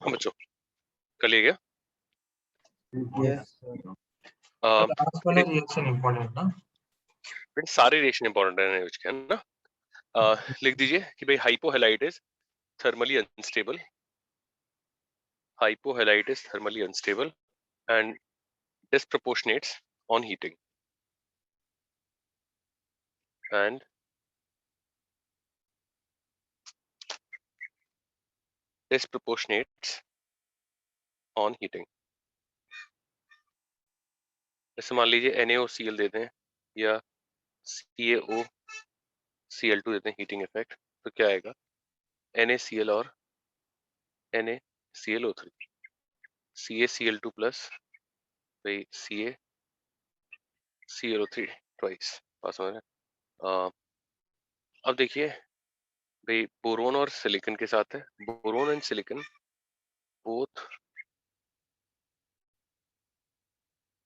[SPEAKER 1] हाँ बच्चों, कर लिया गया?
[SPEAKER 8] Yes.
[SPEAKER 4] लास्ट वाला रिएक्शन इंपॉर्टेंट ना?
[SPEAKER 1] बेटे सारे रिएक्शन इंपॉर्टेंट है NaOH के, है ना? लिख दीजिए कि भाई hypohalite is thermally unstable, hypohalite is thermally unstable and disproportionates on heating, and disproportionates on heating। जैसे मान लीजिए NaOCl देते हैं या CaOCl2 देते हैं हीटिंग इफेक्ट, तो क्या आएगा? NaCl और NaClO3, CaCl2 प्लस भाई CaClO3 ट्वाइस। पास हो गया। अब देखिए भाई बोरोन और सिलिकॉन के साथ है, boron and silicon both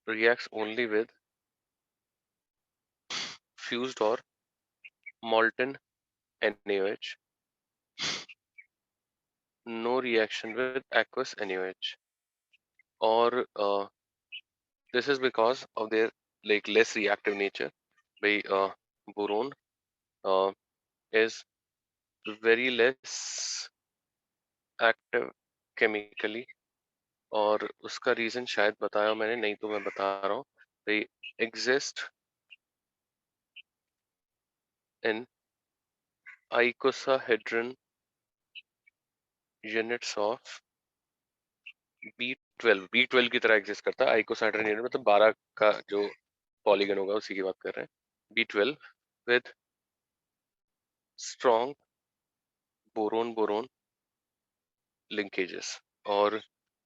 [SPEAKER 1] reacts only with fused or molten NaOH, no reaction with aqueous NaOH, or this is because of their like less reactive nature. By boron is very less active chemically, और उसका reason शायद बताया मैंने, नहीं तो मैं बता रहा हूँ। they exist in icosahedron units of B12 की तरह एग्जिस्ट करता है। आइकोसाहेड्रन यूनिट मतलब 12 का जो पॉलीगन होगा उसी की बात कर रहे हैं। B12 with strong boron boron linkages, और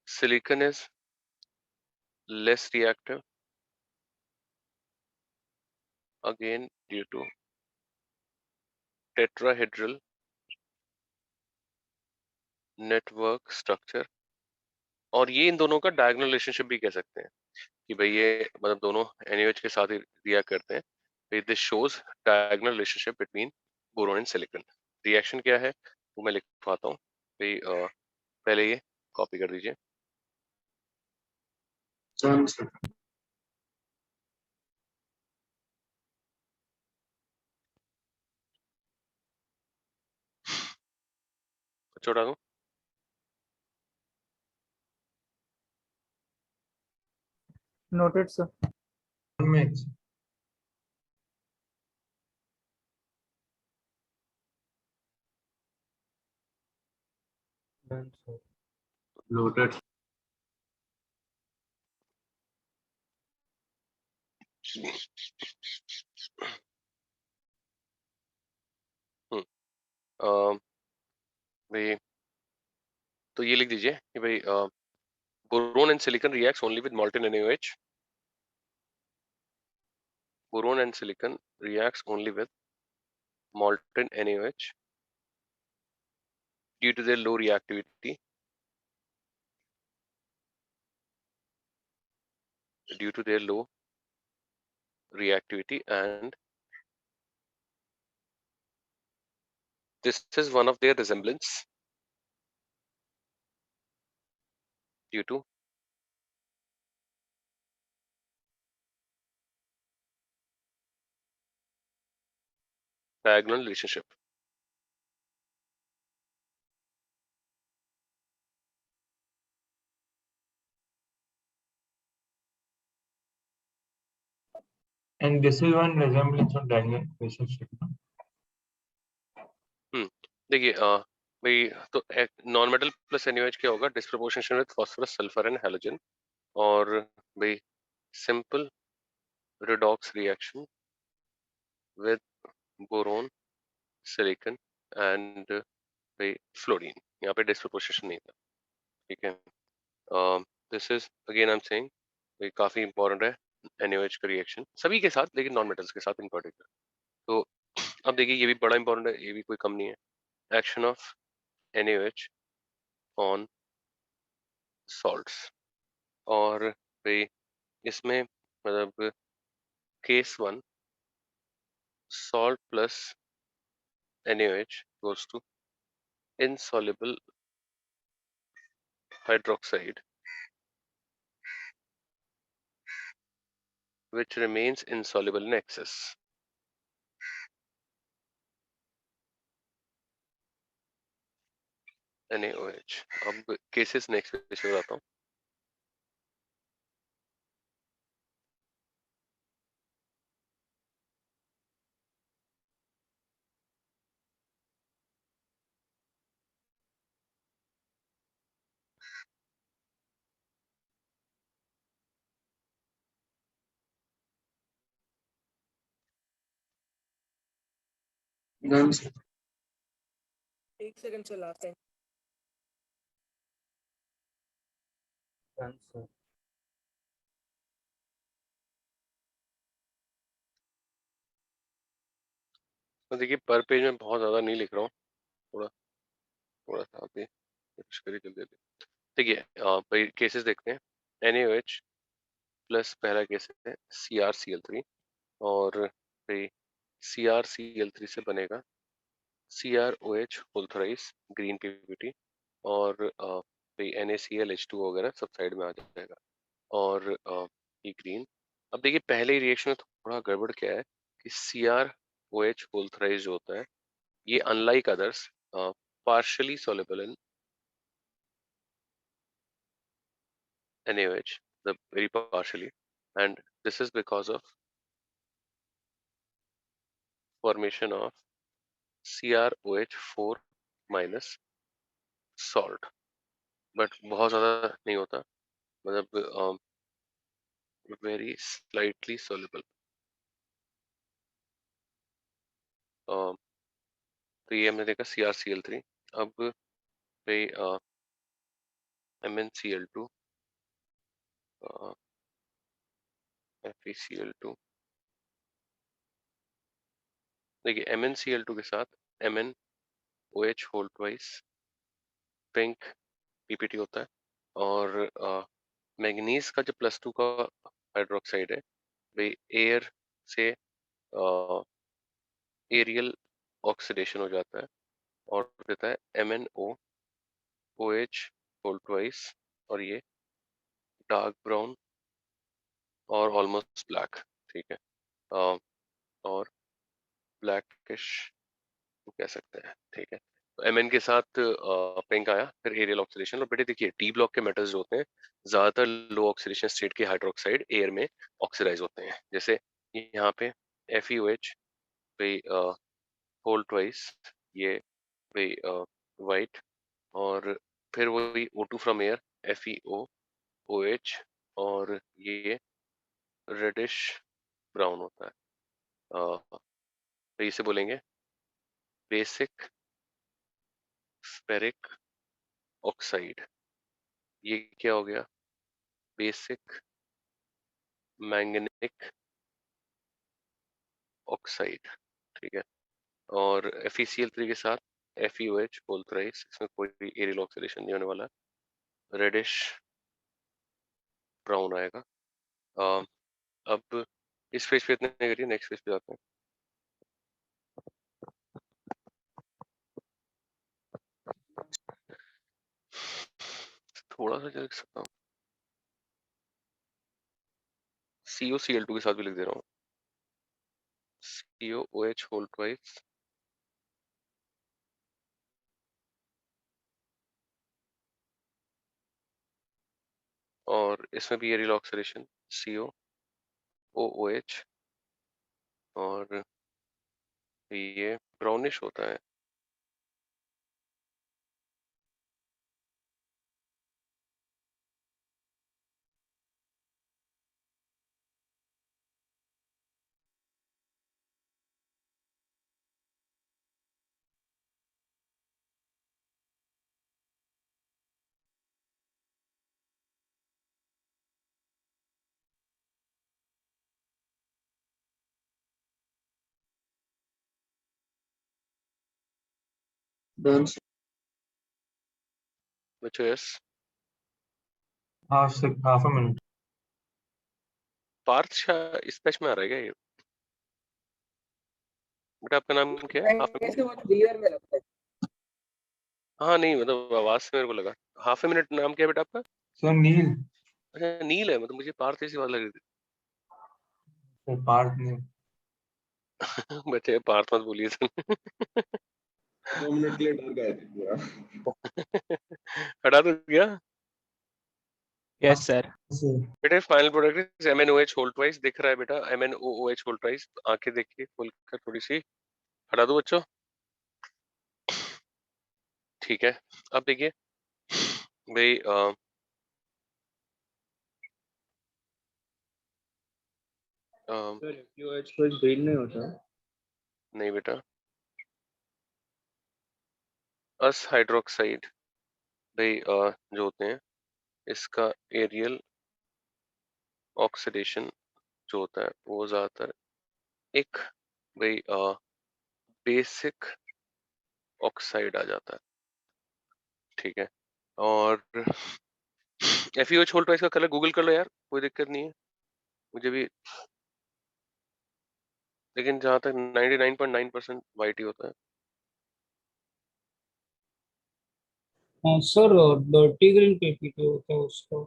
[SPEAKER 1] silicon is less reactive again due to tetrahedral network structure। और ये इन दोनों का डायगोनल रिलेशनशिप भी कह सकते हैं कि भाई ये मतलब दोनों NaOH के साथ ही रिएक्ट करते हैं। This shows diagonal relationship between boron and silicon. Reaction क्या है वो मैं लिखवाता हूँ भाई, पहले ये कॉपी कर दीजिए। छोटा दूं?
[SPEAKER 5] Noted, sir.
[SPEAKER 4] 1 minute.
[SPEAKER 8] Done, sir.
[SPEAKER 6] Noted.
[SPEAKER 1] भाई तो ये लिख दीजिए कि भाई boron and silicon reacts only with molten NaOH. Boron and silicon reacts only with molten NaOH due to their low reactivity. Due to their low reactivity, and this is one of their resemblance due to diagonal relationship.
[SPEAKER 4] And this is one resemblance of diagonal relationship.
[SPEAKER 1] देखिए भाई तो non metal plus NaOH क्या होगा, disproportionation with phosphorus sulphur and halogen, और भाई simple redox reaction with boron, silicon and भाई fluorine. यहाँ पे डिस्प्रपोर्शनेशन नहीं था, ठीक है. This is again I am saying भाई काफी इंपॉर्टेंट है NaOH का रिएक्शन सभी के साथ, लेकिन नॉन मेटल्स के साथ इन पर्टिकुलर. तो अब देखिए ये भी बड़ा इंपॉर्टेंट है, ये भी कोई कम नहीं है. Action of NaOH on salts, और भाई इसमें मतलब case 1 salt plus NaOH goes to insoluble hydroxide which remains insoluble in excess. NaOH. अब केसेस नेक्स्ट पेज पे बताता हूँ.
[SPEAKER 3] Done, sir.
[SPEAKER 7] 1 second sir, last time.
[SPEAKER 8] Done, sir.
[SPEAKER 1] तो देखिए पर पेज में बहुत ज्यादा नहीं लिख रहा हूँ, थोड़ा थोड़ा सा आप भी कोशिश करिए जल्दी जल्दी. देखिए भाई केसेस देखते हैं. NaOH प्लस पहला केस है CrCl3, और भाई CrCl3 से बनेगा CrOH whole thrice green PPT, और भाई NaClH2 वगैरह सब साइड में आ जाएगा, और ये ग्रीन. अब देखिए पहले ही रिएक्शन में थोड़ा गड़बड़ क्या है कि CrOH होल थ्राइस जो होता है ये unlike others partially soluble in NaOH, the very partially, and this is because of formation of CrOH4 minus salt, but बहुत ज़्यादा नहीं होता, मतलब very slightly soluble. तो ये हमने देखा CrCl3. अब भाई MnCl2, FeCl2. देखिए MnCl2 के साथ MnOH whole twice pink PPT होता है, और मैग्नीज का जो +2 का हाइड्रोक्साइड है भाई एयर से एरियल ऑक्सीडेशन हो जाता है और देता है MnOOH होल ट्वाइस, और ये डार्क ब्राउन और ऑलमोस्ट ब्लैक, ठीक है, और ब्लैकिश कह सकते हैं, ठीक है. Mn के साथ पिंक आया, फिर एरियल ऑक्सीडेशन। और बेटे देखिए डी ब्लॉक के मेटल्स जो होते हैं ज्यादातर लो ऑक्सीडेशन स्टेट के हाइड्रोक्साइड एयर में ऑक्सीडाइज होते हैं। जैसे यहाँ पे FeOH भाई होल ट्वाइस, ये भाई वाइट, और फिर वही O2 फ्रॉम एयर FeOOH, और ये रेडिश ब्राउन होता है। तो इसे बोलेंगे बेसिक फेरिक ऑक्साइड। ये क्या हो गया? बेसिक मैंगनीक ऑक्साइड, ठीक है। और FeCl3 के साथ FeOH होल थ्राइस, इसमें कोई भी एरियल ऑक्सीडेशन नहीं होने वाला, रेडिश ब्राउन आएगा। अब इस पेज पे इतने करिए, नेक्स्ट पेज पे जाते हैं। थोड़ा सा लिख सकता हूँ, COCl2 के साथ भी लिख दे रहा हूँ, COOH होल ट्वाइस, और इसमें भी एरियल ऑक्सीडेशन COOH, और ये ब्राउनिश होता है। बच्चों yes,
[SPEAKER 4] half a minute.
[SPEAKER 1] Parth Shah इस पेज में आ रहा है क्या ये? बेटा आपका नाम क्या है? हाफ
[SPEAKER 7] ऐसे बहुत रियर में लगता है।
[SPEAKER 1] हाँ नहीं, मतलब आवाज से मेरे को लगा। हाफ ए मिनट नाम क्या है बेटा आपका?
[SPEAKER 4] So Neil,
[SPEAKER 1] अच्छा नील है, मतलब मुझे पार्थ ऐसी बात लग रही
[SPEAKER 4] so Parth Neil.
[SPEAKER 1] थी। बच्चे पार्थ मत बोलिए सन।
[SPEAKER 9] 2 मिनट के लिए डर गए थे पूरा।
[SPEAKER 1] हटा दो क्या?
[SPEAKER 2] Yes sir.
[SPEAKER 4] So,
[SPEAKER 1] बेटा final product is MnOH whole twice, दिख रहा है बेटा MnOOH होल ट्वाइस, आंखें देखिए खोल कर थोड़ी सी। हटा दो बच्चों, ठीक है। अब देखिए भाई
[SPEAKER 5] सर FeOH कुछ ग्रीन नहीं होता।
[SPEAKER 1] नहीं बेटा, अस हाइड्रोक्साइड भाई जो होते हैं, इसका एरियल ऑक्सीडेशन जो होता है वो ज्यादातर एक भाई बेसिक ऑक्साइड आ जाता है, ठीक है। और FeOH होल ट्वाइस का कलर गूगल कर लो यार, कोई दिक्कत नहीं है मुझे भी, लेकिन जहां तक 99.9% वाइट ही होता है।
[SPEAKER 5] हाँ सर, डर्टी ग्रीन PPT होता है उसका।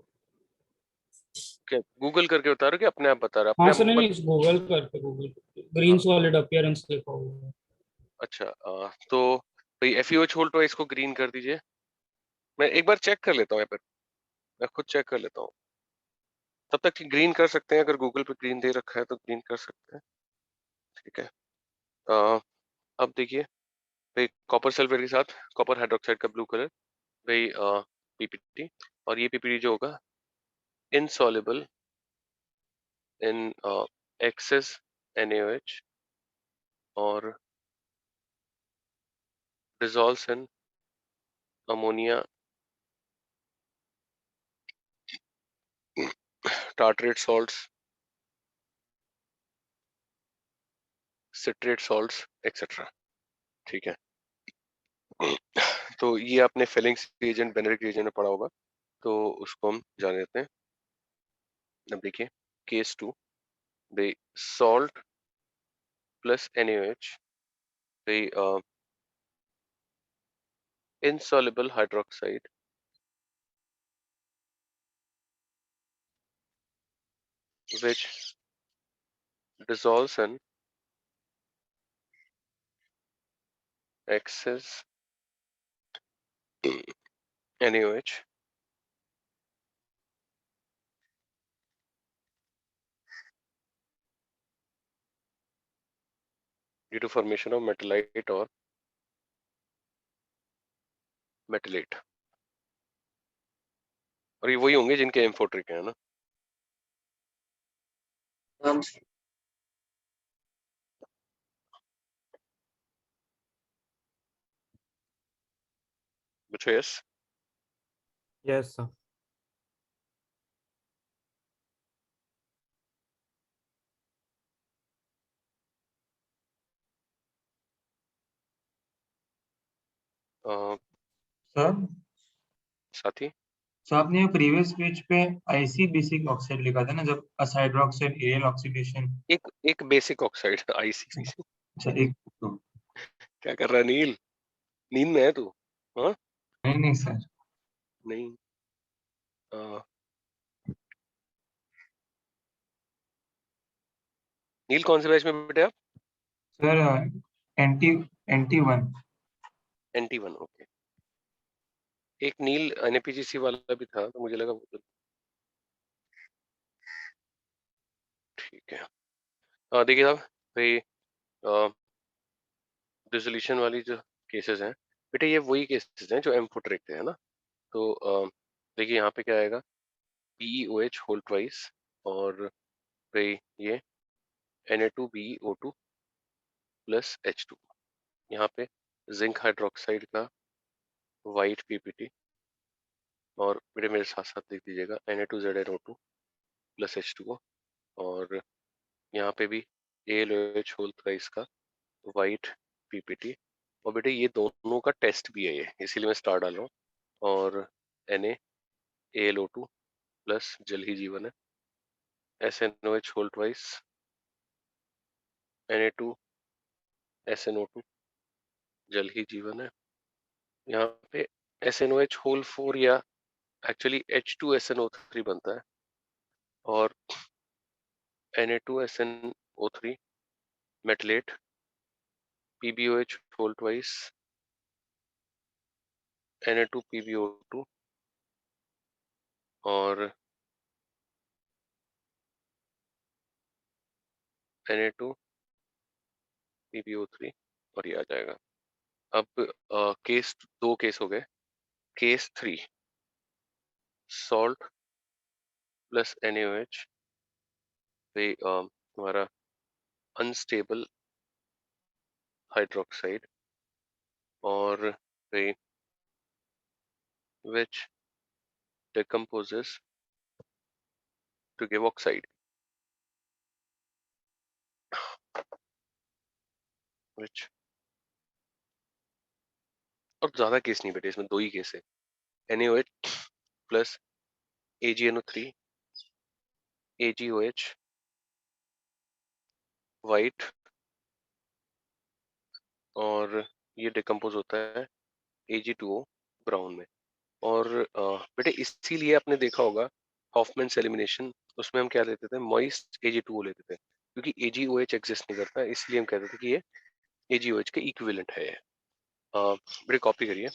[SPEAKER 1] क्या गूगल करके बता रहे हो कि अपने आप बता रहे हो?
[SPEAKER 5] हाँ
[SPEAKER 1] अपने
[SPEAKER 5] सर, नहीं
[SPEAKER 1] आप
[SPEAKER 5] नहीं, गूगल करके गूगल ग्रीन
[SPEAKER 1] हाँ,
[SPEAKER 5] सॉलिड अपीयरेंस लिखा हुआ है।
[SPEAKER 1] अच्छा तो भाई FeOH होल ट्वाइस को ग्रीन कर दीजिए। मैं एक बार चेक कर लेता हूँ यहाँ पर, मैं खुद चेक कर लेता हूँ, तब तक कि ग्रीन कर सकते हैं। अगर गूगल पे ग्रीन दे रखा है तो ग्रीन कर सकते हैं, ठीक है। अब देखिए भाई कॉपर सल्फेट के साथ कॉपर हाइड्रोक्साइड का ब्लू कलर भाई PPT, और ये PPT जो होगा insoluble in excess NaOH और dissolves in ammonia tartrate salts, citrate salts etc, ठीक है। तो ये आपने फिलिंग्स एजेंट बेनेडिक्ट एजेंट में पढ़ा होगा, तो उसको हम जान लेते हैं। अब देखिए केस 2 भाई सॉल्ट प्लस NaOH भाई insoluble hydroxide which dissolves in excess NaOH, due to formation of metalite or मेटलेट। और ये वही होंगे जिनके एम्फोट्रिक है ना। बच्चों यस।
[SPEAKER 8] Yes sir.
[SPEAKER 4] सर
[SPEAKER 1] साथी
[SPEAKER 4] सर आपने प्रीवियस पेज पे आईसी बेसिक ऑक्साइड लिखा था ना, जब असाइड्रोक्साइड एरियल ऑक्सीडेशन।
[SPEAKER 1] एक बेसिक ऑक्साइड आईसी।
[SPEAKER 4] अच्छा एक तो
[SPEAKER 1] क्या कर रहा है नील? नींद में है तू? हाँ
[SPEAKER 4] नहीं नहीं सर।
[SPEAKER 1] नहीं। नील कौन से बैच में बेटे आप?
[SPEAKER 4] Sir anti anti one.
[SPEAKER 1] NT1 okay. एक नील NAPGC वाला भी था तो मुझे लगा ठीक है। देखिए साहब भाई, डिसोल्यूशन वाली जो केसेस हैं बेटे, ये वही केसेस हैं जो एम्फोट्रिक थे, है ना। तो देखिए यहाँ पे क्या आएगा, PeOH होल ट्वाइस और भाई ये Na2BeO2 प्लस H2। यहाँ पे जिंक हाइड्रोक्साइड का वाइट PPT और बेटे मेरे साथ साथ लिख दीजिएगा Na2ZnO2 प्लस H2O। और यहाँ पे भी AlOH होल थ्राइस का वाइट PPT। और बेटे ये दोनों का टेस्ट भी है ये, इसीलिए मैं स्टार डाल रहा हूँ। और NaAlO2 प्लस जल ही जीवन है, SNOH होल ट्वाइस, Na2SNO2 जल ही जीवन है। यहाँ पे SNOH होल 4 या एक्चुअली H2SNO3 बनता है और Na2SNO3 मेटलेट, PbOH whole twice, Na2PbO2 और Na2PbO3 और ये आ जाएगा। अब केस 2 केस हो गए। केस 3 सॉल्ट प्लस NaOH पे तुम्हारा अनस्टेबल हाइड्रोक्साइड और पे which decomposes to give oxide, which और ज्यादा केस नहीं बेटे, इसमें 2 ही केस है। NaOH plus AgNO3 AgOH white और ये डिकम्पोज होता है Ag2O ब्राउन में। और बेटे इसीलिए आपने देखा होगा हॉफमैन्स एलिमिनेशन, उसमें हम क्या लेते थे, मॉइस्ट Ag2O लेते थे, क्योंकि AgOH एग्जिस्ट नहीं करता, इसलिए हम कहते थे कि ये AgOH के इक्विवेलेंट है। बेटे कॉपी करिए,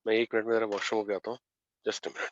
[SPEAKER 1] मैं 1 मिनट में जरा वॉशरूम हो के आता हूँ, जस्ट अ मिनट।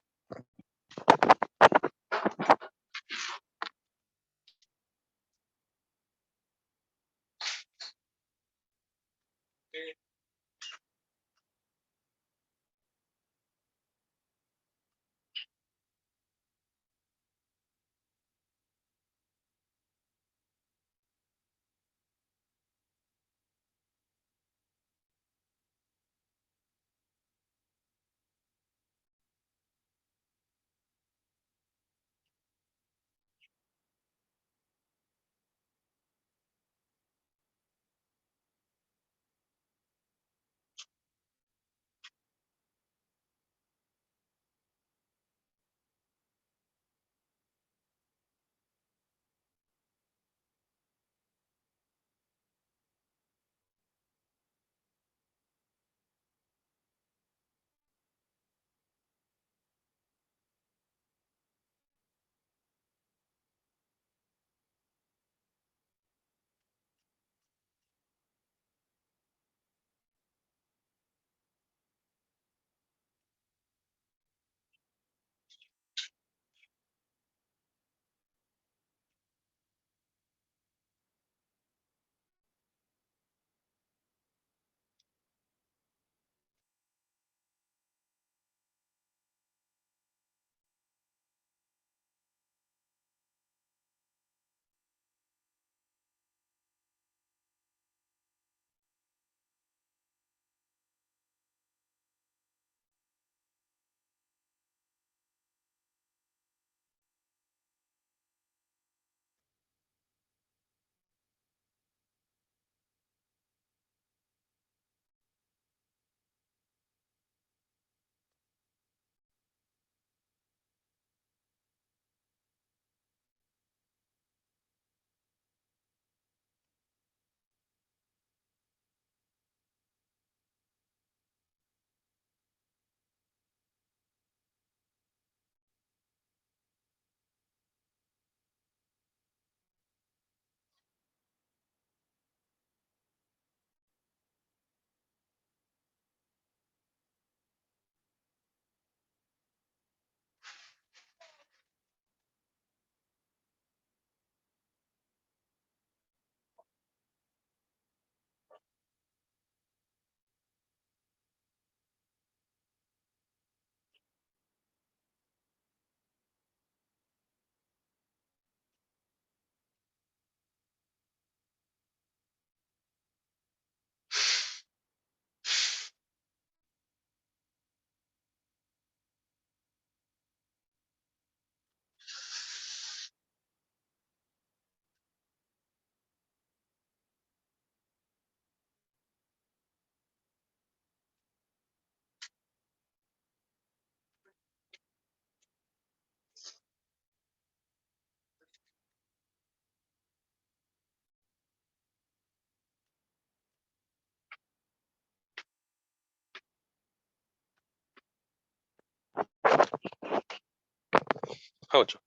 [SPEAKER 1] हो जाओ।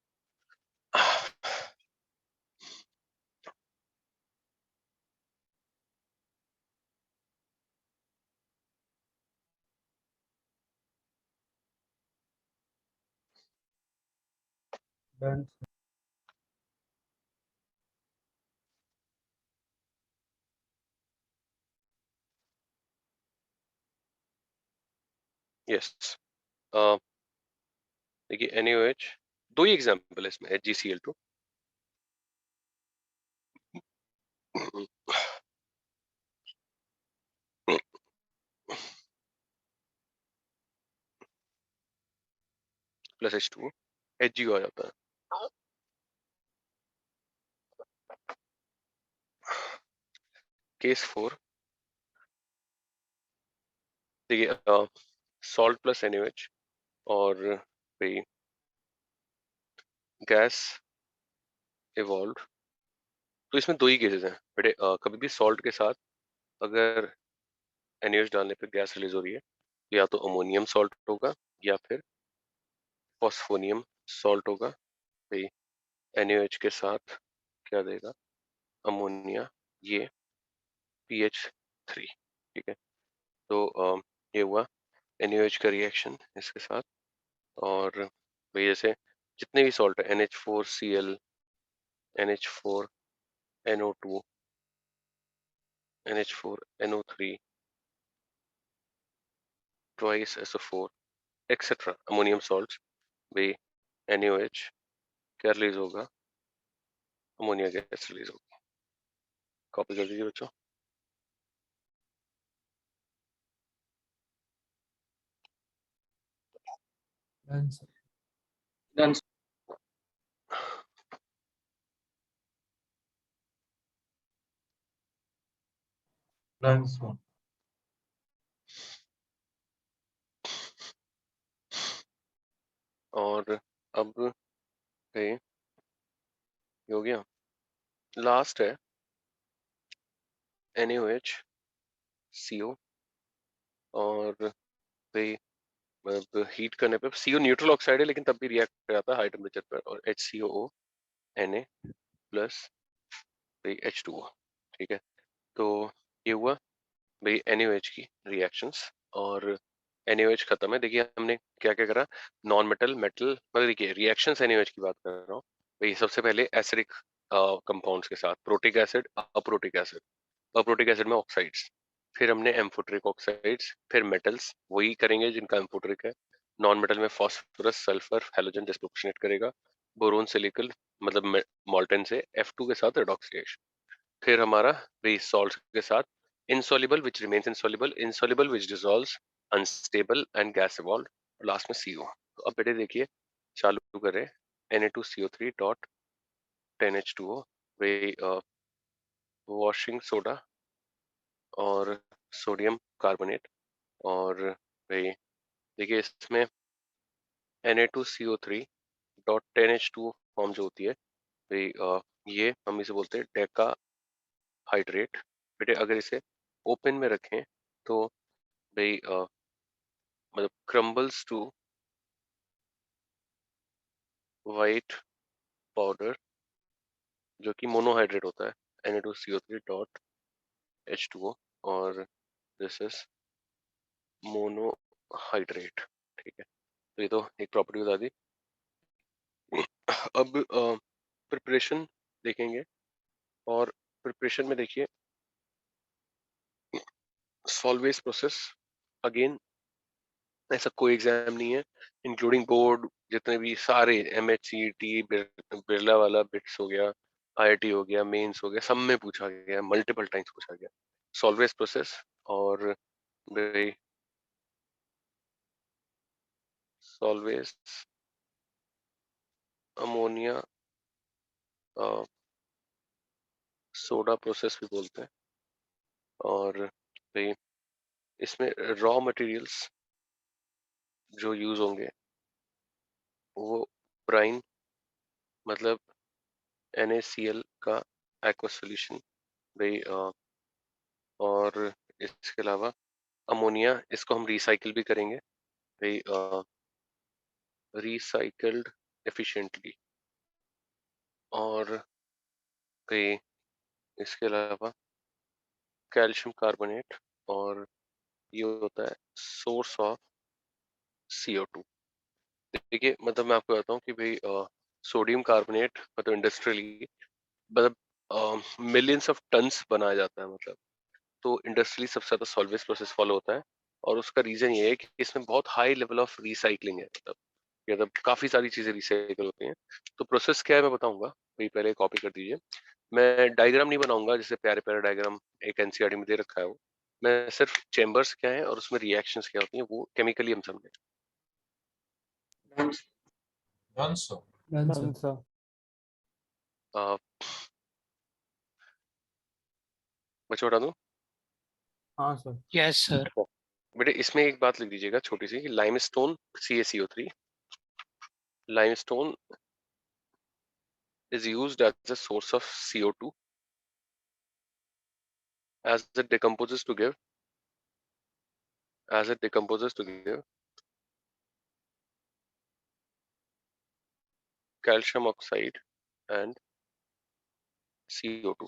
[SPEAKER 8] Done.
[SPEAKER 1] यस, देखिए NaOH दो ही एग्जांपल है इसमें, HgCl2 प्लस H2O HgO आ जाता है। केस 4 देखिए सॉल्ट प्लस NaOH और भाई गैस इवॉल्व, तो इसमें दो ही केसेस हैं बेटे। कभी भी सॉल्ट के साथ अगर NaOH डालने पे गैस रिलीज हो रही है, तो या तो अमोनियम सॉल्ट होगा या फिर फॉस्फोनियम सॉल्ट होगा। भाई NaOH के साथ क्या देगा, अमोनिया, ये PH3, ठीक है। तो ये हुआ NaOH का रिएक्शन इसके साथ। और भाई जैसे जितने भी सॉल्ट है NH4Cl, NH4NO2, NH4NO3, twice SO4 etcetera ammonium salts, भाई NaOH क्या रिलीज होगा, अमोनिया गैस रिलीज होगी। कॉपी कर दीजिए बच्चों।
[SPEAKER 5] Done, sir.
[SPEAKER 4] Done. Done, sir.
[SPEAKER 1] और अब भाई ये हो गया, लास्ट है NaOH CO। और भाई मतलब हीट करने पे CO न्यूट्रल ऑक्साइड है लेकिन तब भी रिएक्ट कर जाता है हाई टेम्परेचर पर, और HCOO Na प्लस भाई H2O, ठीक है। तो ये हुआ भाई NaOH की रिएक्शंस। और NaOH खत्म है। देखिए हमने क्या क्या करा, नॉन मेटल मेटल, मतलब देखिए रिएक्शंस NaOH की बात कर रहा हूँ भाई। सबसे पहले एसिडिक कंपाउंड्स के साथ protic acid, aprotic acid, aprotic acid में ऑक्साइड्स, फिर हमने एम्फोटेरिक ऑक्साइड्स, फिर मेटल्स वही करेंगे जिनका एम्फोटेरिक है। नॉन मेटल में फास्फोरस, सल्फर, हैलोजन डिसप्रोपोर्शनेट करेगा, बोरोन सिलिकल मतलब मोल्टेन से F2 के साथ रिडॉक्सिएशन। फिर हमारा बेस सॉल्ट के साथ insoluble which remains insoluble, insoluble which dissolves, unstable and gas evolved, और लास्ट में CO। तो अब बेटे देखिए चालू करें Na2CO3 डॉट 10H2O, वे वॉशिंग सोडा और सोडियम कार्बोनेट। और भाई देखिए इसमें Na2CO3 डॉट 10H2O फॉर्म जो होती है भाई, ये हम इसे बोलते हैं डेका हाइड्रेट। बेटे अगर इसे ओपन में रखें तो भाई मतलब क्रम्बल्स टू वाइट पाउडर जो कि मोनोहाइड्रेट होता है Na2CO3 डॉट H2O, और दिस इज मोनोहाइड्रेट, ठीक है। तो ये तो एक प्रॉपर्टी बता दी। अब प्रिपरेशन देखेंगे, और प्रिपरेशन में देखिए सॉल्वेज प्रोसेस, अगेन ऐसा कोई एग्जाम नहीं है इंक्लूडिंग बोर्ड, जितने भी सारे MHCT, बिरला वाला बिट्स हो गया, IIT हो गया, मेंस हो गया, सब में पूछा गया, मल्टीपल टाइम्स पूछा गया सॉल्वेज प्रोसेस। और भाई सॉल्वेज अमोनिया सोडा प्रोसेस भी बोलते हैं। और भाई इसमें रॉ मटेरियल्स जो यूज होंगे वो ब्राइन मतलब NaCl का एक्वा सॉल्यूशन भाई, और इसके अलावा अमोनिया, इसको हम रिसाइकिल भी करेंगे भाई, रिसाइकल्ड एफिशिएंटली। और भाई इसके अलावा कैल्शियम कार्बोनेट, और ये होता है सोर्स ऑफ CO2। देखिए मतलब मैं आपको बताता हूँ कि भाई सोडियम कार्बोनेट मतलब इंडस्ट्रियली मतलब मिलियंस ऑफ टन्स बनाया जाता है, मतलब तो इंडस्ट्रियली सबसे ज्यादा सॉल्वेज प्रोसेस फॉलो होता है। और उसका रीजन ये है कि इसमें बहुत हाई लेवल ऑफ रिसाइकलिंग है, मतलब काफी सारी चीजें रिसाइकल होती हैं। तो प्रोसेस क्या है मैं बताऊंगा, भाई पहले कॉपी कर दीजिए। मैं डायग्राम नहीं बनाऊंगा, जैसे प्यारे प्यारे डायग्राम एक एनसीईआरटी में दे रखा है वो, मैं सिर्फ चेम्बर्स क्या है और उसमें रिएक्शंस क्या होती हैं वो केमिकली हम समझें।
[SPEAKER 5] Done, sir.
[SPEAKER 1] अ, बच्चों बता दूं?
[SPEAKER 5] हाँ सर।
[SPEAKER 2] Yes sir.
[SPEAKER 1] बेटे इसमें एक बात लिख दीजिएगा छोटी सी, कि limestone CaCO3, limestone is used as a source of CO2 as it decomposes to give calcium oxide and CO2।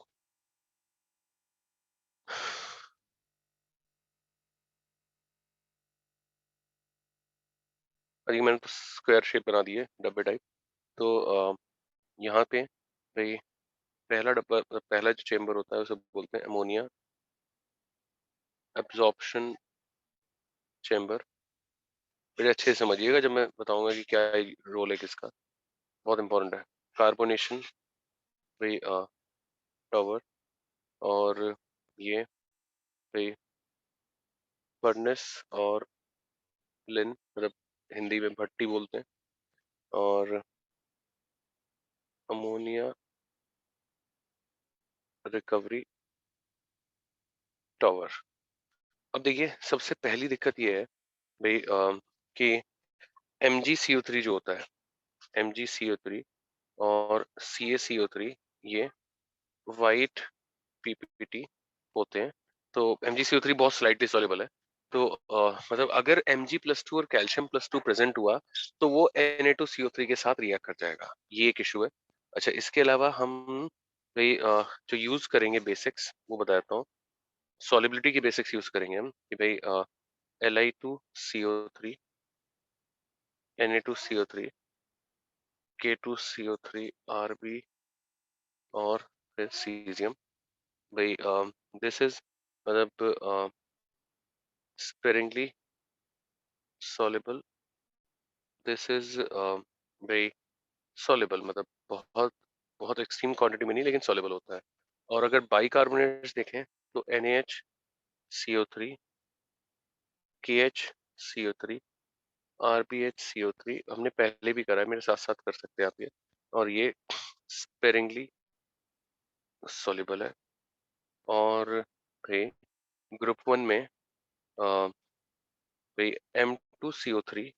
[SPEAKER 1] और ये मैंने तो स्क्वायर शेप बना दी है डब्बे टाइप। तो यहाँ पे भाई पहला डब्बा मतलब पहला जो चेम्बर होता है उसे बोलते हैं अमोनिया एब्जॉर्प्शन चेम्बर। बड़े अच्छे से समझिएगा जब मैं बताऊंगा कि क्या रोल है किसका, बहुत इंपॉर्टेंट है। कार्बोनेशन भाई टॉवर, और ये भाई फर्नेस और लिन मतलब हिंदी में भट्टी बोलते हैं, और अमोनिया रिकवरी टॉवर। अब देखिए सबसे पहली दिक्कत ये है भाई कि MgCO3 जो होता है, MgCO3 और CaCO3 ये वाइट PPT होते हैं। तो MgCO3 बहुत स्लाइटली सॉल्युबल है। तो मतलब अगर Mg+2 और कैल्शियम+2 प्रेजेंट हुआ तो वो Na2CO3 के साथ रिएक्ट कर जाएगा, ये एक इशू है। अच्छा इसके अलावा हम भाई जो यूज करेंगे बेसिक्स वो बताता हूँ। सॉलिबिलिटी की बेसिक्स यूज करेंगे हम कि भाई Li2CO3, Na2CO3, K2CO3 Rb और फिर सीजियम। भाई दिस इज मतलब sparingly soluble, दिस इज भाई soluble मतलब बहुत बहुत एक्सट्रीम क्वांटिटी में नहीं लेकिन soluble होता है। और अगर बाइकार्बोनेट्स देखें तो NaHCO3, KHCO3, RbHCO3 हमने पहले भी करा है, मेरे साथ साथ कर सकते हैं आप ये। और ये sparingly soluble है। और भाई ग्रुप 1 में भाई M2CO3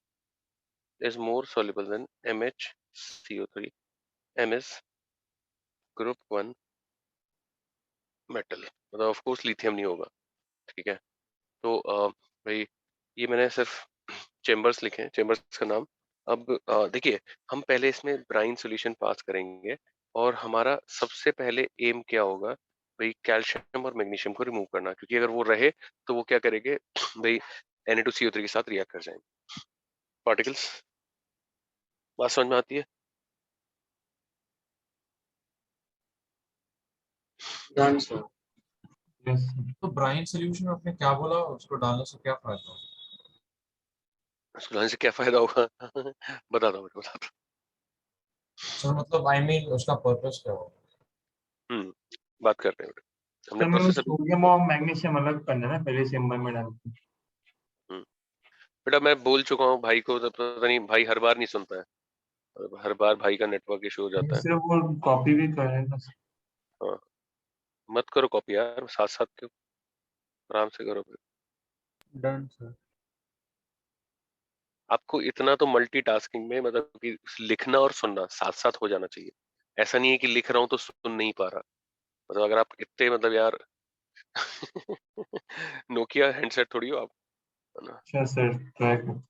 [SPEAKER 1] is more soluble than MHCO3। M is group 1 metal, मतलब ऑफ कोर्स लिथियम नहीं होगा, ठीक है। तो भाई ये मैंने सिर्फ चेम्बर्स लिखे हैं, चेम्बर्स का नाम। अब देखिए हम पहले इसमें ब्राइन सॉल्यूशन पास करेंगे, और हमारा सबसे पहले एम क्या होगा भाई, कैल्शियम और मैग्नीशियम को रिमूव करना, क्योंकि अगर वो रहे तो वो क्या करेंगे भाई Na2CO3 के साथ रिएक्ट कर जाएंगे पार्टिकल्स। बात समझ में आती है?
[SPEAKER 5] Done, sir.
[SPEAKER 4] यस
[SPEAKER 5] तो ब्राइन सॉल्यूशन आपने क्या बोला, उसको डालने से क्या फायदा होगा?
[SPEAKER 1] उसको लाने से क्या फायदा होगा बताता हूँ बताता
[SPEAKER 5] सर मतलब आई मीन उसका पर्पस क्या होगा?
[SPEAKER 1] हूँ। बात करते हैं हमने
[SPEAKER 4] सर मैं
[SPEAKER 1] प्रोसेस अभी।
[SPEAKER 4] सोडियम और मैग्नीशियम अलग करना है ना, पहले चेम्बर में डाल के।
[SPEAKER 1] बेटा मैं बोल चुका हूँ भाई को, तो पता नहीं भाई हर बार नहीं सुनता है, और हर बार भाई का नेटवर्क इशू हो जाता है।
[SPEAKER 4] सिर्फ वो कॉपी भी कर रहे हैं बस।
[SPEAKER 1] हाँ मत करो कॉपी यार, साथ साथ क्यों, आराम से करो फिर।
[SPEAKER 8] Done sir.
[SPEAKER 1] आपको इतना तो मल्टीटास्किंग में मतलब कि लिखना और सुनना साथ साथ हो जाना चाहिए। ऐसा नहीं है कि लिख रहा हूँ तो सुन नहीं पा रहा, मतलब अगर आप इतने मतलब यार नोकिया हैंडसेट थोड़ी हो आप, है ना।
[SPEAKER 4] अच्छा सर ट्राई कर।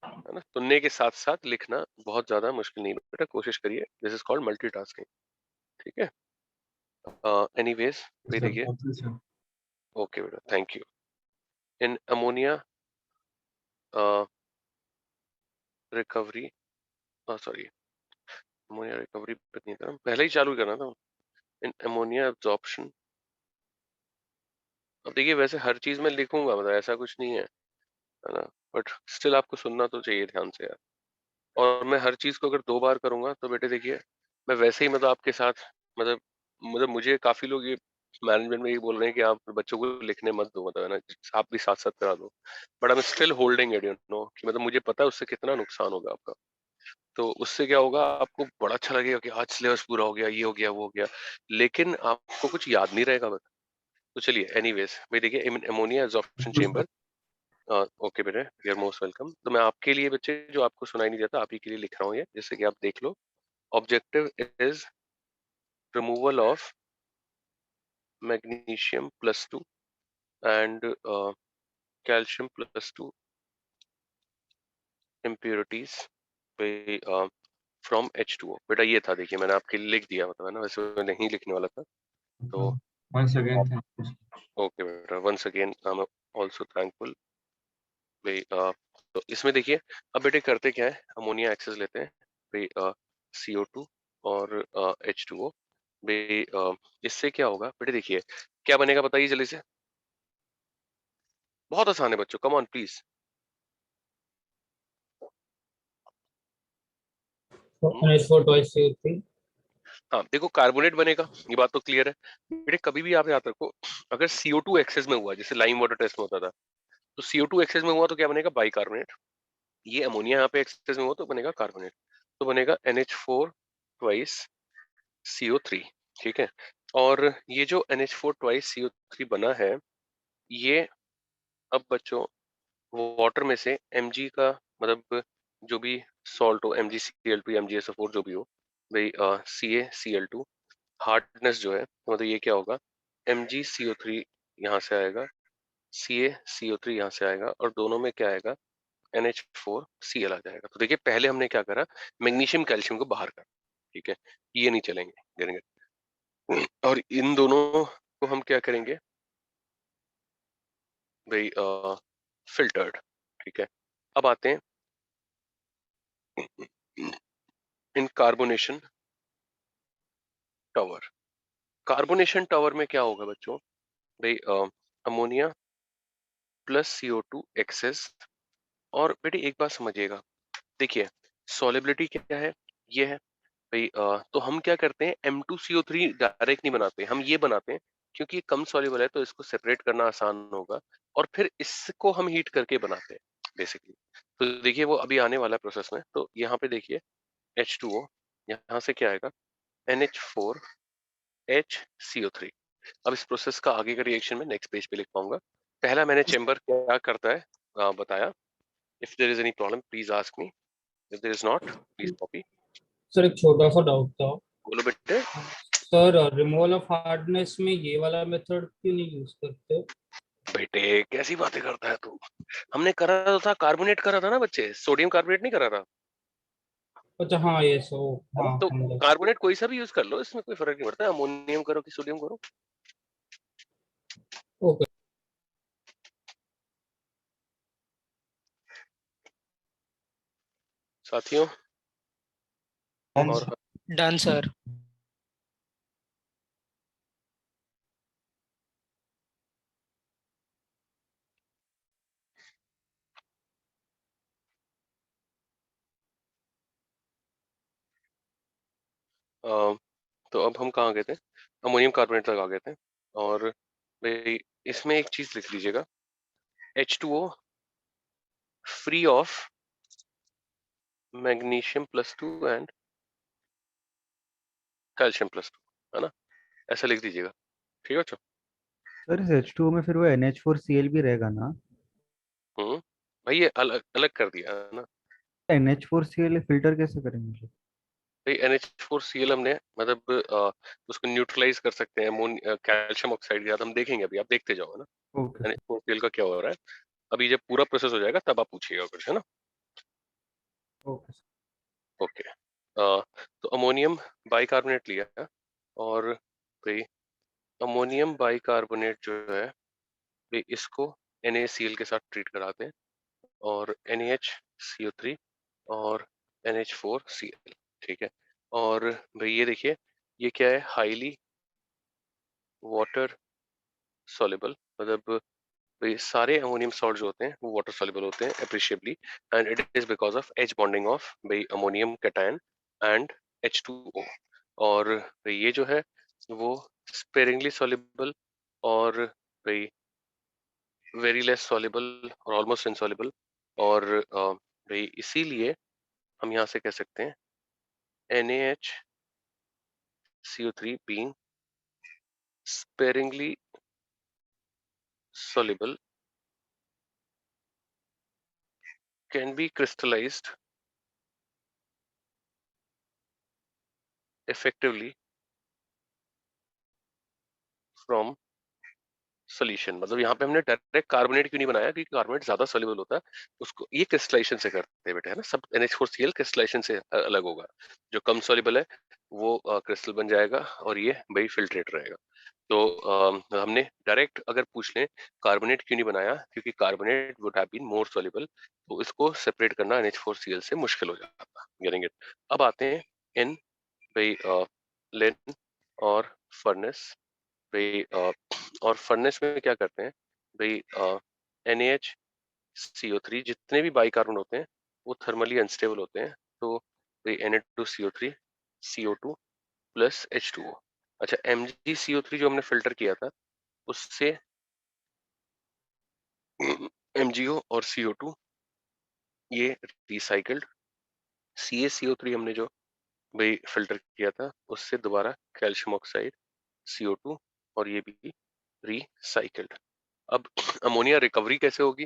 [SPEAKER 1] है ना। सुनने के साथ साथ लिखना बहुत ज्यादा मुश्किल नहीं बेटा, कोशिश करिए, दिस इज कॉल्ड मल्टीटास्किंग, ठीक है। एनीवेज भाई
[SPEAKER 4] सर
[SPEAKER 1] देखिए,
[SPEAKER 4] ओके सर।
[SPEAKER 1] ओके बेटा, thank you. In ammonia recovery, sorry ammonia recovery पे नहीं था, पहले ही चालू करना था। इन अमोनिया एब्जॉर्प्शन, अब देखिए वैसे हर चीज में लिखूंगा, मतलब ऐसा कुछ नहीं है ना, बट स्टिल आपको सुनना तो चाहिए ध्यान से यार। और मैं हर चीज को अगर 2 बार करूंगा तो बेटे देखिए, मैं वैसे ही मतलब आपके साथ, मतलब मुझे काफी लोग ये मैनेजमेंट में ये बोल रहे हैं कि आप बच्चों को लिखने मत दो, मतलब है ना, आप भी साथ साथ करा दो, but I am still holding it, you know, कि मतलब मुझे पता है उससे कितना नुकसान होगा आपका। तो उससे क्या होगा, आपको बड़ा अच्छा लगेगा कि आज सिलेबस पूरा हो गया, ये हो गया, वो हो गया, लेकिन आपको कुछ याद नहीं रहेगा बस। तो चलिए एनीवेज भाई देखिए, एमोनिया एब्जॉर्प्शन चेंबर, ओके बेटे, यू आर मोस्ट वेलकम। तो मैं आपके लिए बच्चे, जो आपको सुनाई नहीं देता, आप ही के लिए लिख रहा हूँ ये, जैसे कि आप देख लो। Objective is removal of magnesium +2 and calcium +2 impurities from H2O। बेटा ये था, देखिए मैंने आपके लिए लिख दिया, मतलब है ना, वैसे मैं नहीं लिखने वाला था। तो
[SPEAKER 4] once again thank you.
[SPEAKER 1] Okay बेटा, once again I am also thankful भाई। तो इसमें देखिए, अब बेटे करते क्या है, अमोनिया एक्सेस लेते हैं भाई, CO2 और H2O भाई। इससे क्या होगा बेटे, देखिए क्या बनेगा, बताइए जल्दी से। बहुत आसान है बच्चों, come on please.
[SPEAKER 5] NH4 twice CO3.
[SPEAKER 1] हाँ देखो, कार्बोनेट बनेगा, ये बात तो क्लियर है बेटे। कभी भी आप याद रखो, अगर CO2 एक्सेस में हुआ, जैसे लाइम वाटर टेस्ट में होता था, तो CO2 एक्सेस में हुआ तो क्या बनेगा, बाइकार्बोनेट। ये अमोनिया यहाँ पे एक्सेस में हुआ तो बनेगा कार्बोनेट, तो बनेगा NH4 ट्वाइस CO3, ठीक है। और ये जो NH4 ट्वाइस CO3 बना है, ये अब बच्चों वाटर में से Mg का, मतलब जो भी सॉल्ट हो, MgCl2 MgSO4 जो भी हो भाई, CaCl2, हार्डनेस जो है, मतलब ये क्या होगा, MgCO3 यहाँ से आएगा, CaCO3 यहाँ से आएगा, और दोनों में क्या आएगा, NH4Cl आ जाएगा। तो देखिए पहले हमने क्या करा, मैग्नीशियम कैल्शियम को बाहर करा, ठीक है, ये नहीं चलेंगे, गिरेंगे। और इन दोनों को हम क्या करेंगे भाई, फिल्टर्ड, ठीक है। अब आते हैं इन कार्बोनेशन टावर। कार्बोनेशन टावर में क्या होगा बच्चों भाई, अमोनिया +CO2 एक्सेस। और बेटे एक बात समझिएगा, देखिए सॉलिबिलिटी क्या है, ये है भाई। तो हम क्या करते हैं, M2CO3 डायरेक्ट नहीं बनाते, हम ये बनाते हैं क्योंकि ये कम सॉल्युबल है, तो इसको सेपरेट करना आसान होगा, और फिर इसको हम हीट करके बनाते हैं बेसिकली। तो देखिए वो अभी आने वाला है प्रोसेस में। तो यहाँ पे देखिए H2O, यहाँ से क्या आएगा, NH4HCO3। अब इस प्रोसेस का आगे का रिएक्शन में नेक्स्ट पेज पे लिख पाऊंगा। पहला मैंने चेंबर क्या करता है बताया। If there is any problem please ask me, if there is not please copy.
[SPEAKER 5] Sir एक छोटा सा डाउट था
[SPEAKER 1] बोलो बेटे।
[SPEAKER 5] सर, रिमूवल ऑफ हार्डनेस में ये वाला मेथड क्यों नहीं यूज करते?
[SPEAKER 1] बेटे कैसी बातें करता है तू, हमने करा तो था, कार्बोनेट करा था ना बच्चे, सोडियम कार्बोनेट नहीं करा था,
[SPEAKER 5] अच्छा हाँ, ये सो
[SPEAKER 1] है ना।
[SPEAKER 5] हाँ
[SPEAKER 1] तो
[SPEAKER 5] समझा।
[SPEAKER 1] कार्बोनेट कोई सा भी यूज कर लो, इसमें कोई फर्क नहीं पड़ता, अमोनियम करो कि सोडियम करो।
[SPEAKER 5] ओके।
[SPEAKER 1] साथियों, और
[SPEAKER 2] डन सर।
[SPEAKER 1] तो अब हम कहाँ गए थे, अमोनियम कार्बोनेट तक आ गए थे। और भाई इसमें एक चीज लिख लीजिएगा, H2O free of magnesium +2 and calcium +2, है ना, ऐसा लिख दीजिएगा, ठीक है बच्चों।
[SPEAKER 8] सर इस H2O में फिर वो NH4Cl भी रहेगा ना?
[SPEAKER 1] भाई ये अलग अलग कर दिया है ना
[SPEAKER 8] NH4Cl फिल्टर कैसे करेंगे फिर?
[SPEAKER 1] भाई। NH4Cl हमने मतलब उसको न्यूट्रलाइज कर सकते हैं कैल्शियम ऑक्साइड के साथ, हम देखेंगे अभी, आप देखते जाओ, है ना,
[SPEAKER 8] ओके।
[SPEAKER 1] NH4Cl का क्या हो रहा है। अभी जब पूरा प्रोसेस हो जाएगा तब आप पूछिएगा कुछ, है ना।
[SPEAKER 8] Okay
[SPEAKER 1] okay. तो अमोनियम बाइकार्बोनेट लिया है और भाई अमोनियम बाइकार्बोनेट जो है भाई इसको NaCl के साथ ट्रीट कराते हैं और NaHCO3 और NH4Cl, ठीक है। और भाई ये देखिए ये क्या है, हाईली वाटर सॉल्युबल, मतलब भाई सारे अमोनियम सॉल्ट जो होते हैं वो वाटर सॉल्युबल होते हैं appreciably, and it is because of H bonding of भाई अमोनियम कैटायन एंड H2O। और भाई ये जो है वो स्पेरिंगली सॉल्युबल और भाई वेरी लेस सॉल्युबल और ऑलमोस्ट इनसॉल्युबल, और भाई इसीलिए हम यहाँ से कह सकते हैं NaHCO3 being sparingly soluble can be crystallized effectively from solution. मतलब यहाँ पे हमने डायरेक्ट कार्बोनेट क्यों नहीं बनाया, क्योंकि कार्बोनेट ज्यादा सोल्यूबल होता है, उसको ये क्रिस्टलाइजेशन से करते हैं बेटे, है ना। सब NH4Cl क्रिस्टलाइजेशन से अलग होगा, जो कम सोल्यूबल है वो क्रिस्टल बन जाएगा और ये भाई फिल्ट्रेट रहेगा। तो हमने डायरेक्ट अगर पूछ लें कार्बोनेट क्यों नहीं बनाया, क्योंकि carbonate would have been more soluble, तो इसको सेपरेट करना NH4Cl से मुश्किल हो जाता। Getting it. अब आते हैं इन भाई लेन और फर्नेस। भाई और फर्नेस में क्या करते हैं भाई, NaHCO3 जितने भी बाइकार्बन होते हैं वो थर्मली अनस्टेबल होते हैं, तो भाई Na2CO3 CO2 प्लस H2O। अच्छा, MgCO3 जो हमने फिल्टर किया था उससे MgO और CO2 ये रिसाइकल्ड, CaCO3 हमने जो भाई फिल्टर किया था उससे दोबारा कैल्शियम ऑक्साइड CO2 और ये भी रिसाइकल्ड। अब अमोनिया रिकवरी कैसे होगी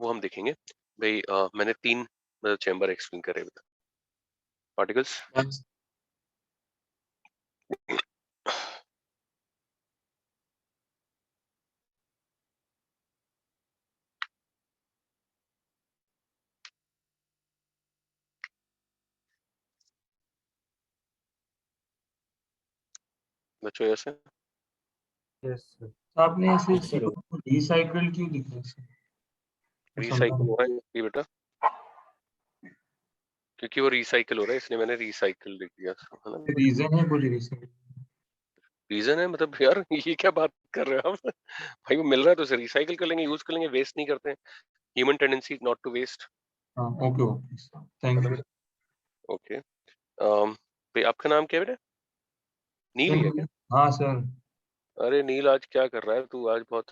[SPEAKER 1] वो हम देखेंगे भाई। मैंने 3 चैम्बर एक्सप्लेन करे पार्टिकल्स।
[SPEAKER 4] Yes.
[SPEAKER 1] बच्चों ऐसे
[SPEAKER 8] यस सर।
[SPEAKER 4] तो आपने ऐसे रिसाइकल्ड क्यों लिखा है इसमें? मैं समझा
[SPEAKER 1] रिसाइकिल
[SPEAKER 4] नहीं।
[SPEAKER 1] हो रहा है ये बेटा, क्योंकि वो रिसाइकिल हो रहा है इसलिए मैंने रिसाइकिल लिख दिया, है ना।
[SPEAKER 4] रीजन है कोई रिसाइकल?
[SPEAKER 1] रीजन है मतलब यार ये क्या बात कर रहे हो आप भाई, वो मिल रहा है तो उसे रिसाइकिल कर लेंगे, यूज कर लेंगे, वेस्ट नहीं करते हैं। Human tendency not to waste,
[SPEAKER 4] हाँ ओके ओके
[SPEAKER 1] है
[SPEAKER 4] थैंक
[SPEAKER 1] ना
[SPEAKER 4] यू।
[SPEAKER 1] बेटा। ओके। भाई आपका नाम क्या है बेटा, नील ही है क्या?
[SPEAKER 4] हाँ सर।
[SPEAKER 1] अरे नील आज क्या कर रहा है तू, आज बहुत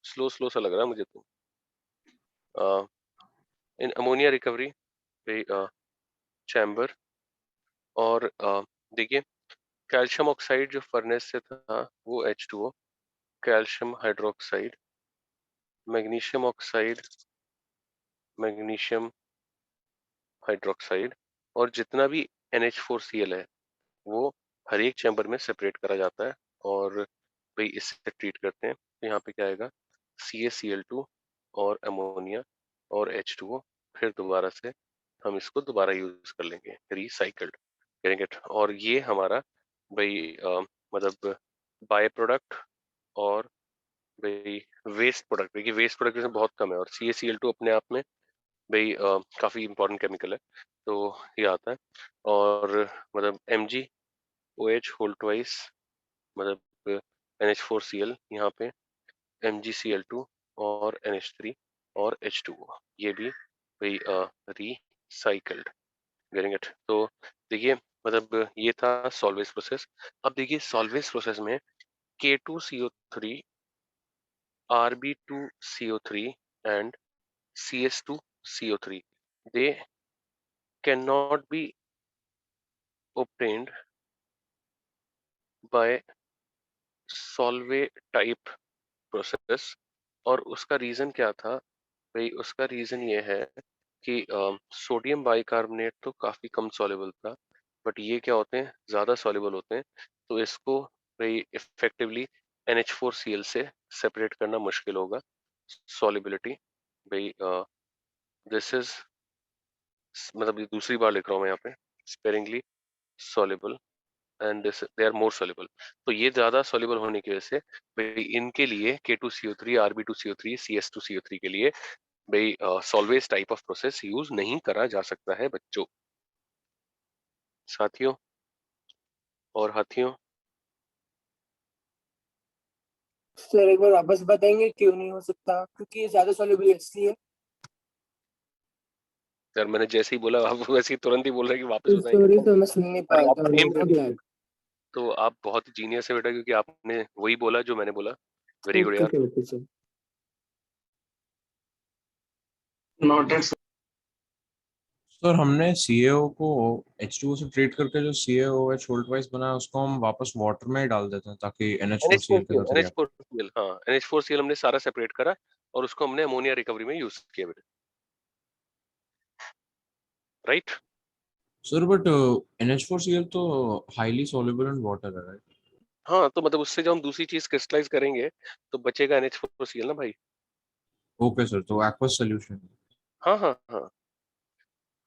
[SPEAKER 1] स्लो स्लो सा लग रहा है मुझे तू। इन अमोनिया रिकवरी चैम्बर, और देखिए कैल्शियम ऑक्साइड जो फर्नेस से था वो H2O, calcium hydroxide, magnesium oxide, magnesium hydroxide, और जितना भी NH4Cl है वो हर एक चैम्बर में सेपरेट करा जाता है और भाई इससे ट्रीट करते हैं। तो यहाँ पे क्या आएगा, CaCl2 और अमोनिया और H2O, फिर दोबारा से हम इसको दोबारा यूज कर लेंगे, रिसाइकल्ड करेंगे। और ये हमारा भाई मतलब बाय प्रोडक्ट और भाई वेस्ट प्रोडक्ट, देखिए वेस्ट प्रोडक्ट में बहुत कम है, और CaCl2 अपने आप में भाई काफी इंपॉर्टेंट केमिकल है, तो ये आता है। और मतलब MgOH होल ट्वाइस, मतलब NH4Cl यहाँ पे, MgCl2 और NH3 और H2O, ये भी भाई रिसाइकल्ड, गेटिंग इट। तो देखिए मतलब ये था सॉल्वेज प्रोसेस। अब देखिए सॉल्वेज प्रोसेस में K2CO3, Rb2CO3 and CS2CO3, they cannot be obtained by solvay type process। और उसका रीजन क्या था भाई, उसका रीजन ये है कि सोडियम बाइकार्बोनेट तो काफी कम सॉल्युबल था, बट ये क्या होते हैं ज्यादा सॉल्युबल होते हैं, तो इसको भाई इफेक्टिवली NH4Cl से सेपरेट करना मुश्किल होगा। सॉल्युबिलिटी भाई दिस इज मतलब ये दूसरी बार लिख रहा हूँ मैं यहाँ पे, sparingly soluble and they are more soluble। तो ये ज्यादा soluble होने की वजह से भाई इनके लिए K2CO3 Rb2CO3 CS2CO3 के लिए भाई salvage type of process use नहीं करा जा सकता है बच्चों, साथियों और हाथियों।
[SPEAKER 7] सर एक बार वापस बताएंगे क्यों नहीं हो सकता? क्योंकि ये ज्यादा सॉल्युबल इसलिए।
[SPEAKER 1] यार मैंने जैसे ही बोला आप वैसे ही तुरंत ही बोल रहे हैं कि वापस बताएंगे।
[SPEAKER 7] सॉरी सर, मैं सुन नहीं
[SPEAKER 1] अरे
[SPEAKER 7] पाया
[SPEAKER 1] आप
[SPEAKER 7] था,
[SPEAKER 1] प्रेम
[SPEAKER 7] नेटवर्क लैग।
[SPEAKER 1] तो आप बहुत जीनियस है बेटा, क्योंकि आपने वही बोला जो मैंने बोला। वेरी गुड यार।
[SPEAKER 7] Okay sir.
[SPEAKER 4] नोटेड।
[SPEAKER 10] सर हमने CaO को H2O से ट्रीट करके जो CaOH वोल्ट वाइज बना है उसको हम वापस वाटर में ही डाल देते हैं ताकि NH4Cl के साथ रिएक्ट।
[SPEAKER 1] NH4Cl, हाँ NH4Cl हमने सारा सेपरेट करा और उसको हमने अमोनिया रिकवरी में यूज किया बेटा, राइट।
[SPEAKER 10] सर बट NH4Cl तो हाईली सॉल्युबल इन वाटर है, राइट?
[SPEAKER 1] हाँ तो मतलब उससे जो हम दूसरी चीज क्रिस्टलाइज करेंगे तो बचेगा NH4Cl ना भाई।
[SPEAKER 10] ओके सर, तो एक्वस सॉल्यूशन।
[SPEAKER 1] हाँ हाँ हाँ,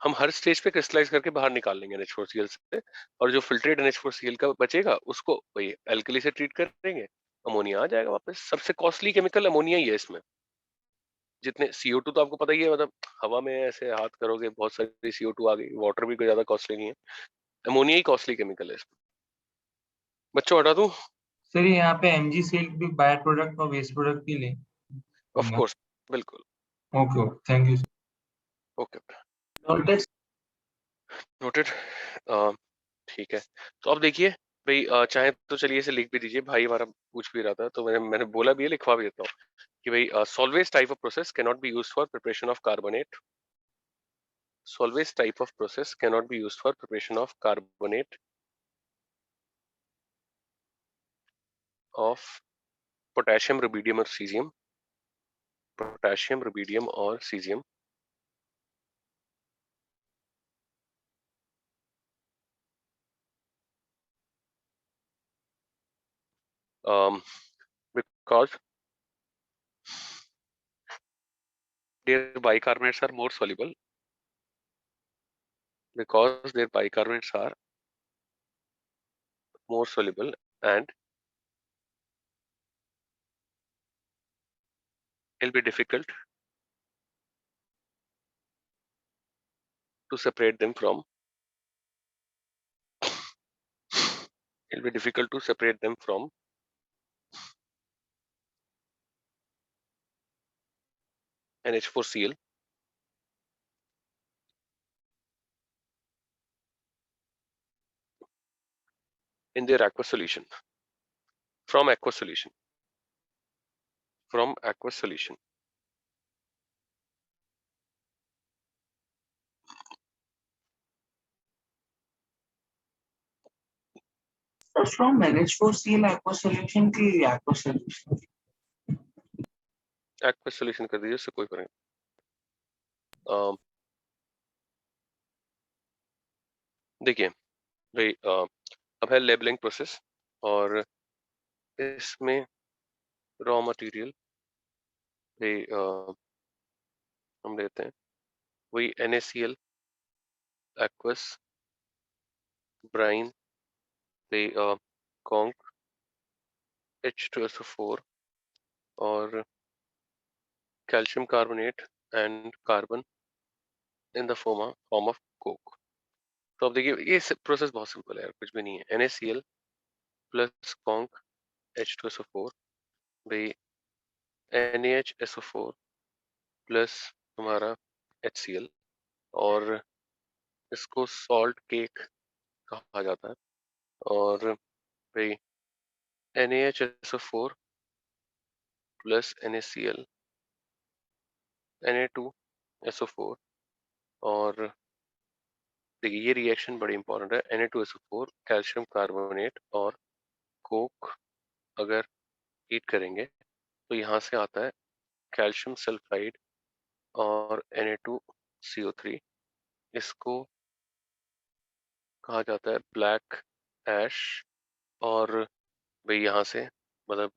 [SPEAKER 1] हम हर स्टेज पे क्रिस्टलाइज करके बाहर निकाल लेंगे NH4Cl से, और जो फिल्ट्रेट NH4Cl का बचेगा उसको भाई एल्कली से ट्रीट करेंगे, अमोनिया आ जाएगा वापस। सबसे कॉस्टली केमिकल अमोनिया ही है इसमें। जितने CO2 तो आपको पता ही है, मतलब हवा में ऐसे हाथ करोगे बहुत सारी CO2 आ गई, वाटर भी कोई ज्यादा कॉस्टली नहीं है, अमोनिया ही कॉस्टली केमिकल है इसमें। बच्चों हटा दूं?
[SPEAKER 4] सर यहाँ पे MgCl भी बाय प्रोडक्ट और वेस्ट प्रोडक्ट भी ले।
[SPEAKER 1] ऑफ कोर्स, बिल्कुल।
[SPEAKER 4] Okay, thank you.
[SPEAKER 1] Okay,
[SPEAKER 4] noted.
[SPEAKER 1] Noted. ठीक है, तो अब देखिए भाई, चाहे तो चलिए इसे लिख भी दीजिए, भाई हमारा पूछ भी रहा था तो मैंने बोला भी है, लिखवा भी देता हूँ कि भाई salvage type of process can not be used for preparation of carbonate. Solvay's type of process cannot be used for preparation of carbonate of potassium, rubidium or cesium. Potassium, rubidium or cesium. Because their bicarbonates are more soluble. Because their bicarbonates are more soluble and it'll be difficult to separate them from. It'll be difficult to separate them from NH4Cl. In their aqueous solution. From aqueous solution. From aqueous solution.
[SPEAKER 3] From NH4Cl aqueous solution की aqueous solution
[SPEAKER 1] Aqueous solution कर दीजिए, उससे कोई फर्क नहीं। देखिए भाई, अब है लेबलिंग प्रोसेस, और इसमें रॉ मटेरियल भाई हम लेते हैं वही NaCl, aqueous, brine, भाई conc, H2SO4 और calcium carbonate and carbon in the form of Coke. तो अब देखिए ये प्रोसेस बहुत सिंपल है यार, कुछ भी नहीं है। NaCl प्लस conc H2SO4 भाई NaHSO4 प्लस हमारा HCl, और इसको सॉल्ट केक कहा जाता है। और भाई NaHSO4 प्लस NaCl Na2SO4, और देखिए ये रिएक्शन बड़ी इंपॉर्टेंट है। Na2SO4 कैल्शियम कार्बोनेट और कोक अगर हीट करेंगे तो यहाँ से आता है कैल्शियम सल्फाइड और Na2CO3। इसको कहा जाता है ब्लैक ऐश, और भाई यहाँ से मतलब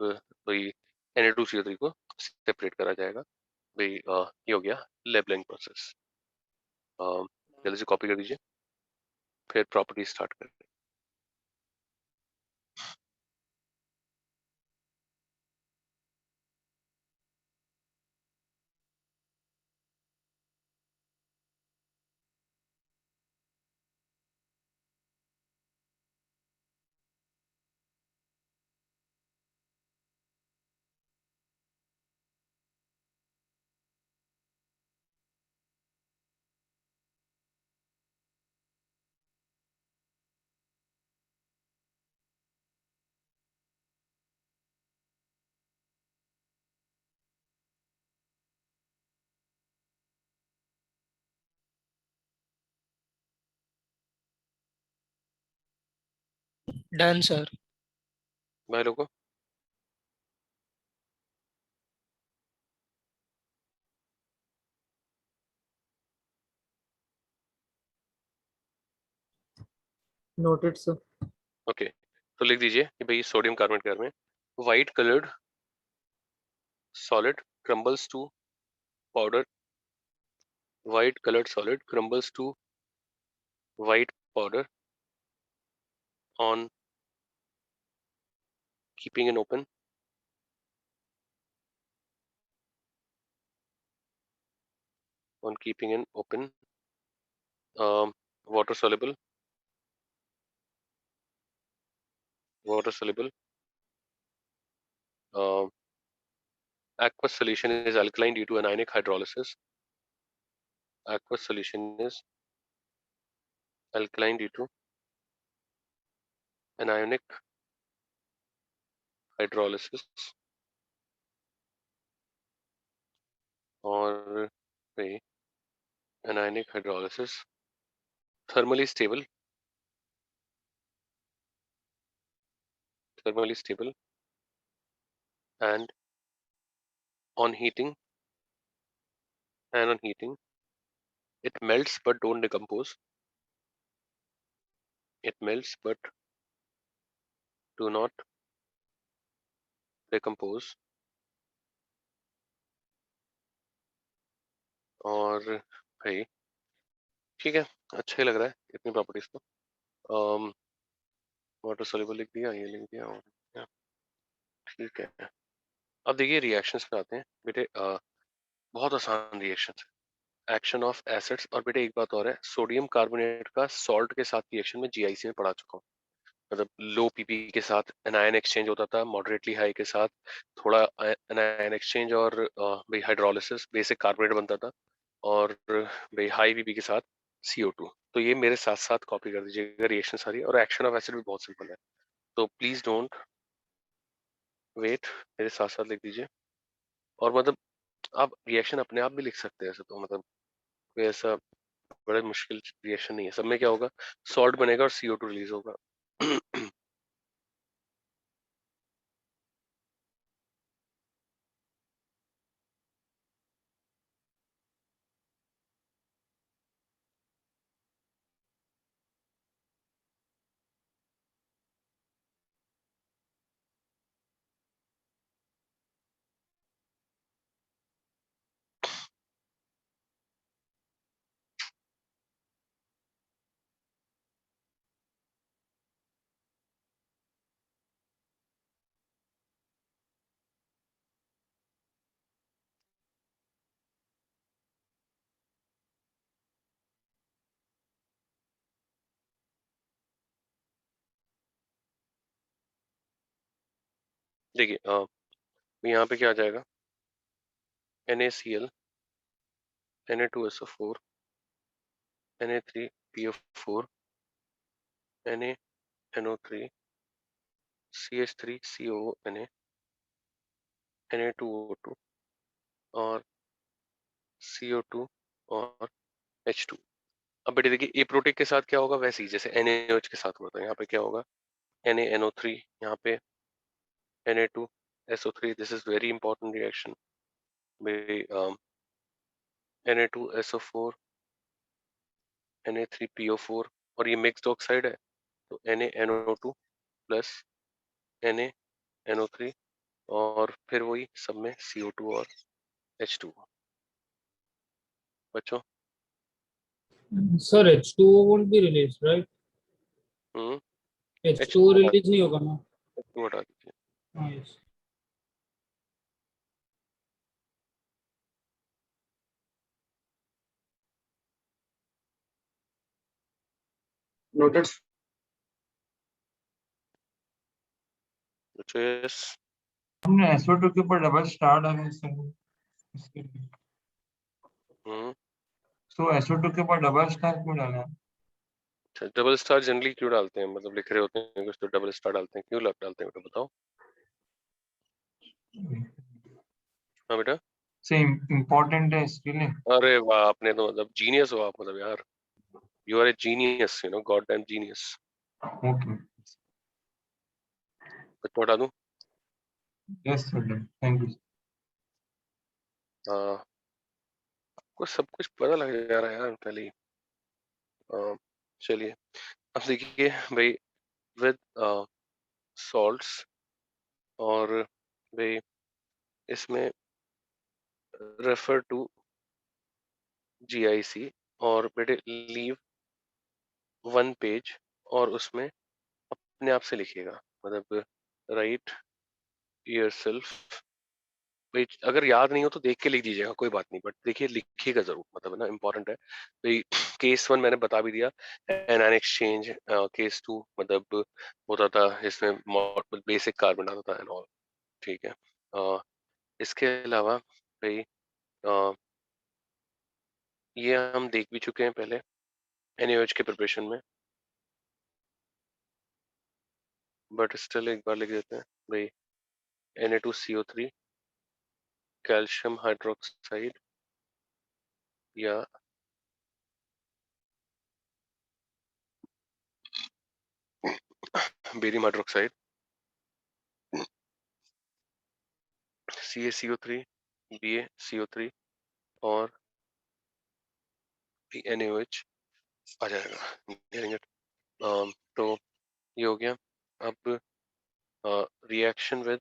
[SPEAKER 1] भाई Na2CO3 को सेपरेट करा जाएगा। भाई ये हो गया लेबलिंग प्रोसेस। जल्दी से कॉपी कर दीजिए, फिर प्रॉपर्टी स्टार्ट करें।
[SPEAKER 2] Done sir.
[SPEAKER 1] भाई लोगों,
[SPEAKER 5] Noted, sir.
[SPEAKER 1] ओके, तो लिख दीजिए कि भाई सोडियम कार्बोनेट के बारे में, white coloured solid crumbles to powder, white coloured solid crumbles to white powder on keeping it open, on keeping it open, water soluble, aqueous solution is alkaline due to anionic hydrolysis. Aqueous solution is alkaline due to anionic hydrolysis. और भाई anionic hydrolysis, thermally stable, and on heating, it melts but don't decompose. It melts but do not decompose. और भाई ठीक है, अच्छा ही लग रहा है इतनी प्रॉपर्टीज तो। वाटर सोल्यूबल लिख दिया, ये लिख दिया, और क्या, ठीक है। अब देखिए रिएक्शंस पे आते हैं बेटे। बहुत आसान रिएक्शन है, एक्शन ऑफ एसिड्स। और बेटे एक बात और है, सोडियम कार्बोनेट का सॉल्ट के साथ रिएक्शन में जीआईसी में पढ़ा चुका हूँ। मतलब लो पीपी के साथ एनायन एक्सचेंज होता था, मॉडरेटली हाई के साथ थोड़ा एनायन एक्सचेंज, और भाई हाइड्रोलिसिस बेसिक कार्बोनेट बनता था, और भाई हाई पीपी के साथ CO2। तो ये मेरे साथ साथ कॉपी कर दीजिएगा रिएक्शन सारी। और एक्शन ऑफ एसिड भी बहुत सिंपल है, तो प्लीज डोंट वेट, मेरे साथ साथ लिख दीजिए। और मतलब आप रिएक्शन अपने आप भी लिख सकते हैं ऐसे, तो मतलब कोई ऐसा बड़ा मुश्किल रिएक्शन नहीं है। सब में क्या होगा, सॉल्ट बनेगा और CO2 रिलीज होगा। देखिए यहाँ पे क्या आ जाएगा, NaCl, Na2SO4, Na3PO4, NaNO3, CH3COO, Na2O2, और CO2 और H2। अब बेटे देखिए ए प्रोटीन के साथ क्या होगा, वैसे ही जैसे NaOH के साथ हुआ था। यहाँ पे क्या होगा, NaNO3, यहाँ पे Na2SO3। This is very important reaction. Na2SO4, Na3PO4, और ये मिक्स्ड ऑक्साइड है, तो NaNO2 प्लस NaNO3, और फिर वही सब में CO2 और H2। बच्चों
[SPEAKER 5] Sir, H2O won't be released, right? H2O
[SPEAKER 1] H2O
[SPEAKER 5] release नहीं होगा ना?
[SPEAKER 1] हटा दीजिए।
[SPEAKER 5] हाँ, yes.
[SPEAKER 7] नोटेड।
[SPEAKER 1] Yes,
[SPEAKER 4] हमने SO2 के ऊपर डबल स्टार डाला है सर इसके लिए।
[SPEAKER 1] हम्म
[SPEAKER 4] तो SO2 के ऊपर डबल स्टार क्यों डाला है?
[SPEAKER 1] अच्छा, डबल स्टार जनरली क्यों डालते हैं? मतलब लिख रहे होते हैं कुछ तो डबल स्टार डालते हैं, क्यों डालते हैं बेटा बताओ। हाँ बेटा।
[SPEAKER 4] सेम इम्पोर्टेंट है इसके लिए।
[SPEAKER 1] अरे वाह, आपने तो मतलब जीनियस हो आप, मतलब यार you are a genius, you know, god damn genius.
[SPEAKER 4] Okay,
[SPEAKER 1] तो हटा दूं?
[SPEAKER 4] Yes sir, thank you.
[SPEAKER 1] आपको सब कुछ पता लग जा रहा है यार पहले ही। चलिए अब देखिए भाई, विद सॉल्ट्स, और भाई इसमें रेफर टू GIC, और बेटे लीव वन पेज, और उसमें अपने आप से लिखिएगा, मतलब राइट योरसेल्फ। भाई अगर याद नहीं हो तो देख के लिख दीजिएगा, कोई बात नहीं, बट देखिए लिखिएगा जरूर, मतलब ना इम्पोर्टेंट है भाई। केस 1 मैंने बता भी दिया, एनायन एक्सचेंज। केस 2 मतलब होता था इसमें बेसिक कार्बन आता था एंड ऑल, ठीक है। इसके अलावा भाई ये हम देख भी चुके हैं पहले NaOH के प्रिपरेशन में, बट स्टिल एक बार लिख देते हैं भाई। Na2CO3 कैल्शियम हाइड्रोक्साइड या बेरियम हाइड्रोक्साइड, CaCO3 BaCO3 और NaOH आ जाएगा। Getting it? तो ये हो गया। अब रिएक्शन विद,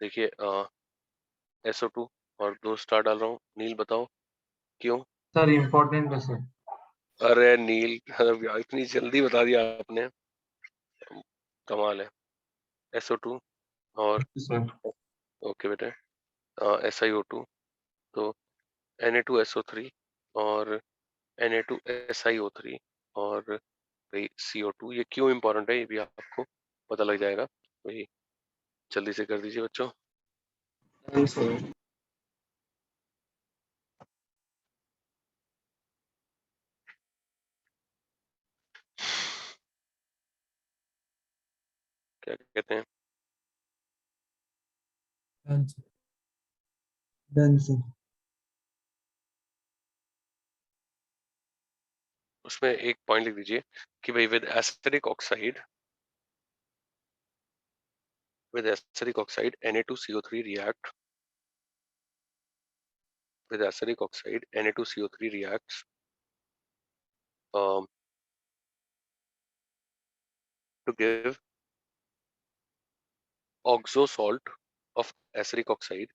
[SPEAKER 1] देखिए SO2 और 2 स्टार डाल रहा हूँ। नील बताओ क्यों?
[SPEAKER 4] सर इम्पोर्टेंट है सर।
[SPEAKER 1] अरे नील, मतलब यार इतनी जल्दी बता दिया आपने, कमाल है। SO2 और
[SPEAKER 4] सर
[SPEAKER 1] ओके बेटे SiO2, तो Na2SO3 और Na2SiO3 और भाई CO2। ये क्यों इम्पोर्टेंट है ये भी आपको पता लग जाएगा भाई, जल्दी से कर दीजिए बच्चों। क्या कहते हैं?
[SPEAKER 3] Done sir.
[SPEAKER 1] उसमें एक पॉइंट लिख दीजिए कि भाई with acidic oxide Na2CO3 react with acidic oxide Na2CO3 reacts to give oxo salt of acidic oxide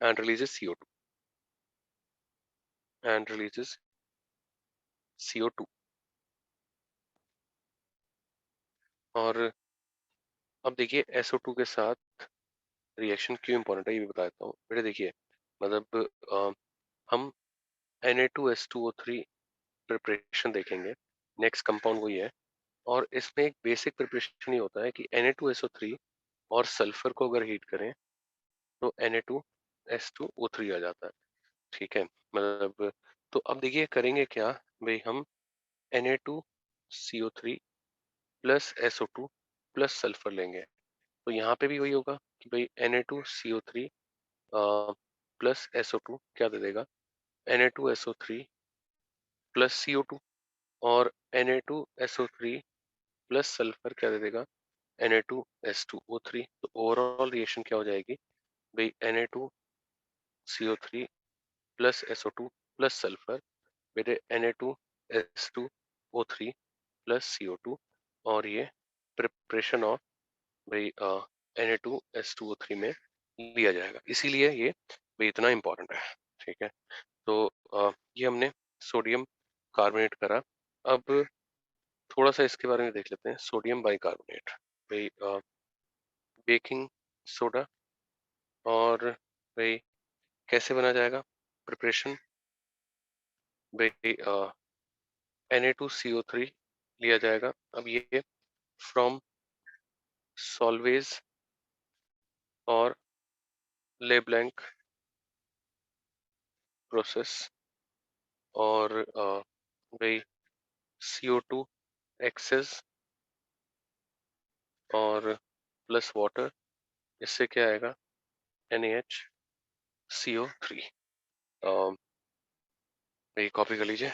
[SPEAKER 1] and releases CO2 और अब देखिए SO2 के साथ रिएक्शन क्यों इम्पोर्टेंट है ये भी बता देता हूँ बेटे। देखिए मतलब हम Na2S2O3 प्रिपरेशन देखेंगे, नेक्स्ट कंपाउंड वही है, और इसमें एक बेसिक प्रिपरेशन ही होता है कि Na2SO3 और सल्फर को अगर हीट करें तो Na2S2O3 आ जाता है, ठीक है। मतलब तो अब देखिए करेंगे क्या भाई, हम Na2CO3 plus SO2 plus sulphur लेंगे, तो यहाँ पे भी वही होगा कि भाई Na2CO3 प्लस SO2 क्या दे देगा, Na2SO3 प्लस CO2, और Na2SO3 प्लस सल्फर क्या दे देगा, Na2S2O3। तो ओवरऑल रिएक्शन क्या हो जाएगी भाई, Na2CO3 plus SO2 plus sulphur, बेटे Na2S2O3 प्लस CO2, और ये प्रिपरेशन ऑफ भाई Na2S2O3 में लिया जाएगा, इसीलिए ये भी इतना इम्पोर्टेंट है। ठीक है, तो ये हमने सोडियम कार्बोनेट करा। अब थोड़ा सा इसके बारे में देख लेते हैं, सोडियम बाइकार्बोनेट, भाई बेकिंग सोडा। और भाई कैसे बना जाएगा प्रिपरेशन, भाई Na2CO3 लिया जाएगा। अब ये फ्रॉम सॉल्वेज और लेब्लैंक प्रोसेस, और भाई CO2 एक्सेस और प्लस वाटर, इससे क्या आएगा NaHCO3। भाई कॉपी कर लीजिए।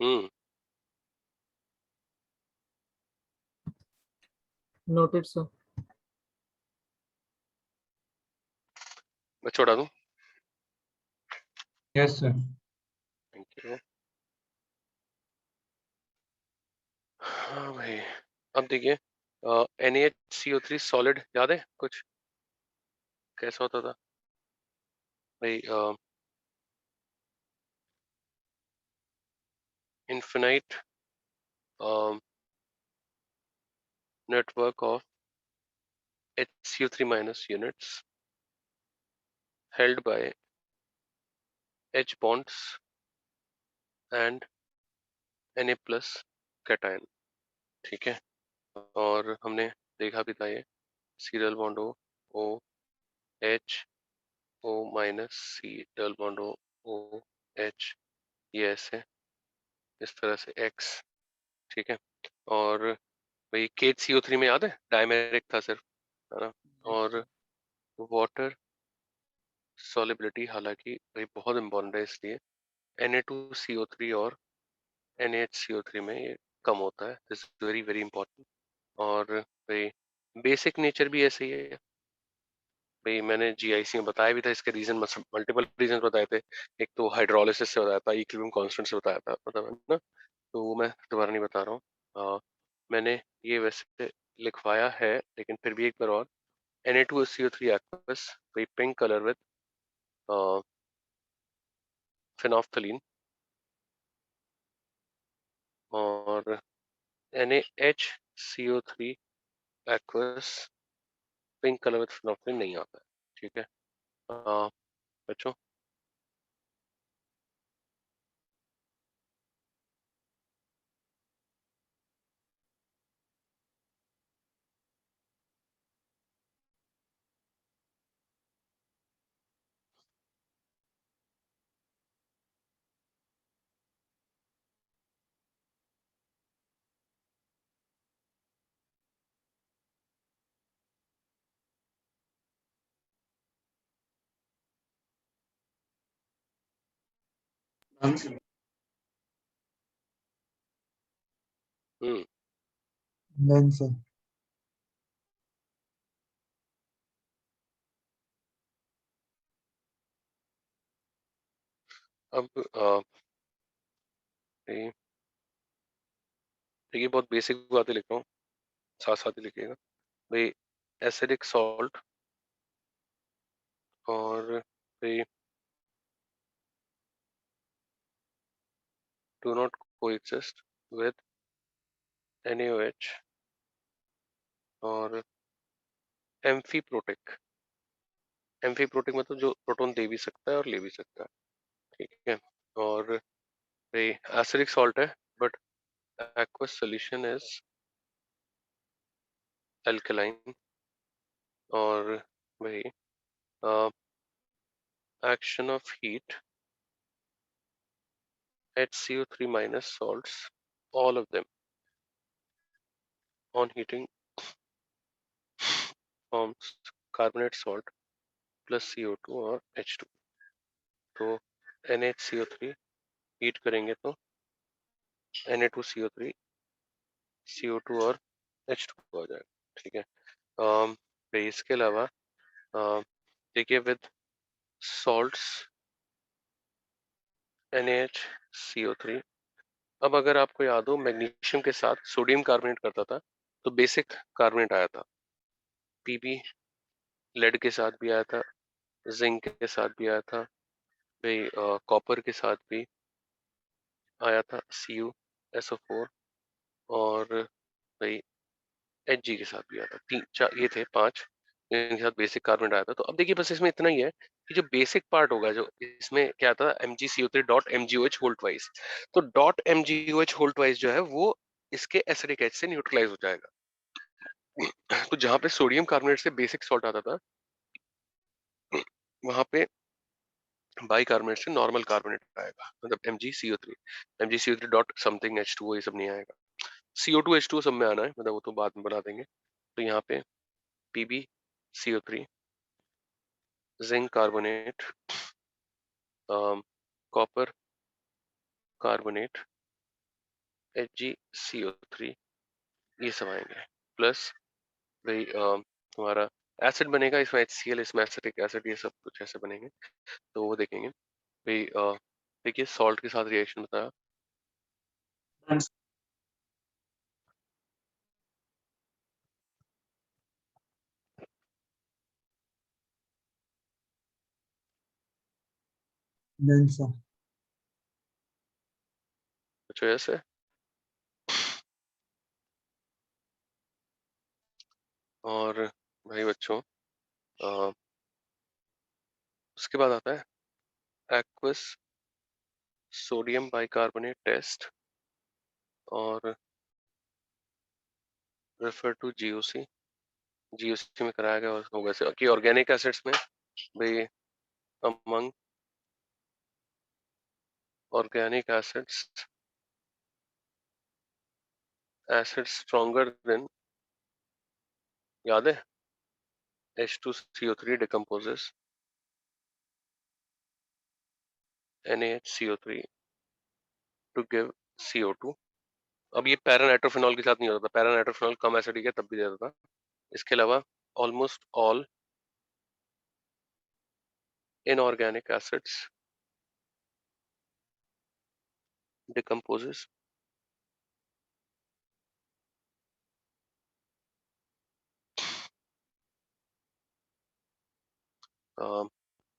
[SPEAKER 1] हम्म
[SPEAKER 5] Noted, sir.
[SPEAKER 1] मैं छोड़ा दूं?
[SPEAKER 4] Yes sir.
[SPEAKER 1] Thank you. हाँ भाई, अब देखिए NaHCO3 सॉलिड याद है कुछ कैसा होता था भाई? Infinite network of HCO3 minus units held by H bonds and Na plus cation। ठीक है, और हमने देखा भी था ये serial bond O H O minus C double bond O H, ये ऐसे इस तरह से X। ठीक है, और भाई KCO3 में याद है डायमेरिक था सिर्फ, है ना? और वाटर सॉलिबिलिटी हालांकि भाई बहुत इंपॉर्टेंट है, इसलिए Na2CO3 और NaHCO3 में ये कम होता है, this is very very important. और भाई बेसिक नेचर भी ऐसे ही है भाई, मैंने GIC में बताया भी था, इसके रीजन मल्टीपल रीजन बताए थे। एक तो हाइड्रोलिसिस से बताया था, इक्विलिब्रियम कांस्टेंट से बताया था, मतलब है ना, तो वो मैं दोबारा नहीं बता रहा हूँ। मैंने ये वैसे लिखवाया है, लेकिन फिर भी एक बार और, Na2SCO3 aqueous, भाई पिंक कलर विद फिनोफ्थलीन, और NaHCO3 aqueous pink colour with phenolphthalein नहीं आता है। ठीक है बच्चों, हम्म
[SPEAKER 3] Done, sir.
[SPEAKER 1] अब ये देखिए, बहुत बेसिक बातें लिख रहा हूँ, साथ साथ ही लिखिएगा भाई। एसिडिक सॉल्ट और भाई do not coexist with NaOH और एम्फीप्रोटिक। एम्फीप्रोटिक मतलब जो प्रोटॉन दे भी सकता है और ले भी सकता है। ठीक है, और भाई एसिडिक सॉल्ट है, but aqueous solution is alkaline। और भाई action of heat HCO3 minus salts, all of them on heating forms carbonate salt plus CO2 और H2। तो NaCO3 हीट करेंगे तो Na2CO3 CO2 और H2 आ जाएगा, ठीक है। तो इसके अलावा देखिए विद salts NaHCO3। अब अगर आपको याद हो मैग्नीशियम के साथ सोडियम कार्बोनेट करता था तो बेसिक कार्बोनेट आया था, Pb लेड के साथ भी आया था, जिंक के साथ भी आया था, भाई कॉपर के साथ भी आया था CuSO4, और भाई Hg के साथ भी आया था। तीन चार ये थे 5 इनके साथ बेसिक कार्बोनेट आया था। तो अब देखिए बस इसमें इतना ही है कि जो बेसिक पार्ट होगा, जो इसमें क्या था MgCO3 dot MgOH whole twice, तो डॉट MgOH होल ट्वाइस जो है वो इसके एसिडिक एच से न्यूट्रलाइज हो जाएगा। तो जहां पे सोडियम कार्बोनेट से बेसिक सॉल्ट आता था वहां पे बाई कार्बोनेट से नॉर्मल कार्बोनेट आएगा, मतलब MgCO3 डॉट समथिंग H2O ये सब नहीं आएगा। CO2 H2O सब में आना है, मतलब वो तो बाद में बना देंगे। तो यहाँ पे PbCO3 zinc carbonate copper carbonate HgCO3 ये सब आएंगे, प्लस भाई हमारा एसिड बनेगा इसमें HCl, इसमें एसिटिक एसिड, ये सब कुछ ऐसे बनेंगे तो वो देखेंगे भाई। देखिए सॉल्ट के साथ रिएक्शन बताया,
[SPEAKER 3] डन सर।
[SPEAKER 1] कुछ ऐसे। और भाई बच्चों उसके बाद आता है एक्वस सोडियम बाइकार्बोनेट टेस्ट और रेफर टू जीओसी में कराया गया होगा से कि ऑर्गेनिक एसिड्स में भाई among organic acids stronger than, याद है H2CO3 decomposes NaHCO3 to give CO2। अब ये पैरानाइट्रोफिनॉल के साथ नहीं होता था, पैरानाइट्रोफिनॉल कम एसिडिक है तब भी देता था। इसके अलावा almost all inorganic acids decomposes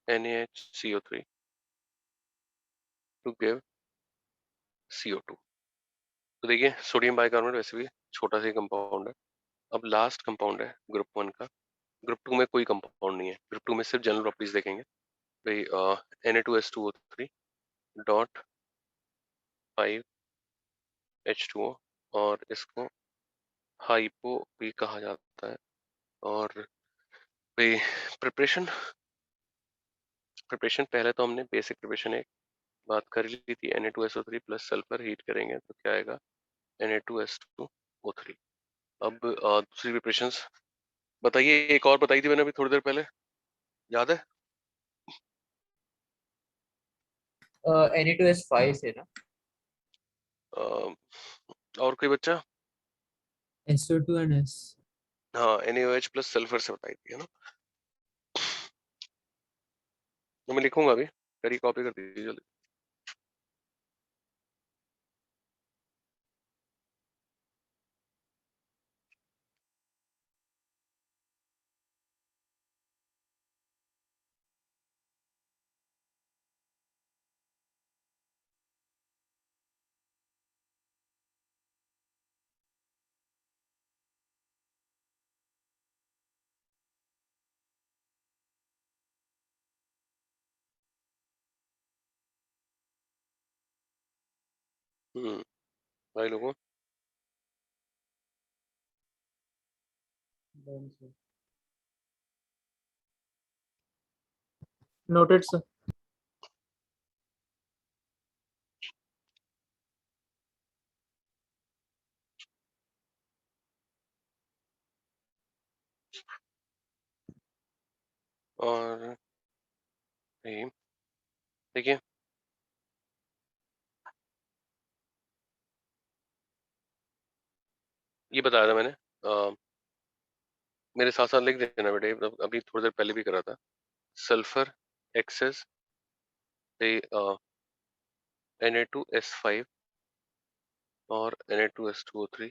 [SPEAKER 1] NaHCO3 to give CO2। तो देखिए सोडियम बाइकार्बोनेट वैसे भी छोटा सा कंपाउंड है। अब लास्ट कंपाउंड है ग्रुप 1 का, ग्रुप 2 में कोई कंपाउंड नहीं है, ग्रुप 2 में सिर्फ जनरल प्रॉपर्टीज देखेंगे भाई। Na2S2O3 डॉट 5H2O, और इसको हाइपो भी कहा जाता है। और भाई प्रिपरेशन प्रिपरेशन पहले तो हमने बेसिक प्रिपरेशन एक बात कर ली थी, Na2SO3 प्लस सल्फर हीट करेंगे तो क्या आएगा Na2S2O3। अब दूसरी प्रिपरेशंस बताइए, एक और बताई थी मैंने अभी थोड़ी देर पहले, याद है?
[SPEAKER 2] Na2S5 से ना,
[SPEAKER 1] और कोई बच्चा?
[SPEAKER 5] SO2 and S.
[SPEAKER 1] हाँ NaOH प्लस सल्फर से बताई थी, है ना? तो मैं लिखूंगा अभी, करी कॉपी कर दीजिए जल्दी। भाई लोगों
[SPEAKER 5] Done, sir.
[SPEAKER 2] noted sir।
[SPEAKER 1] और भाई देखिए ये बताया था मैंने, मेरे साथ साथ लिख देना बेटे, अभी थोड़ी देर पहले भी करा था। सल्फर एक्सेस Na2S5 और Na2S2O3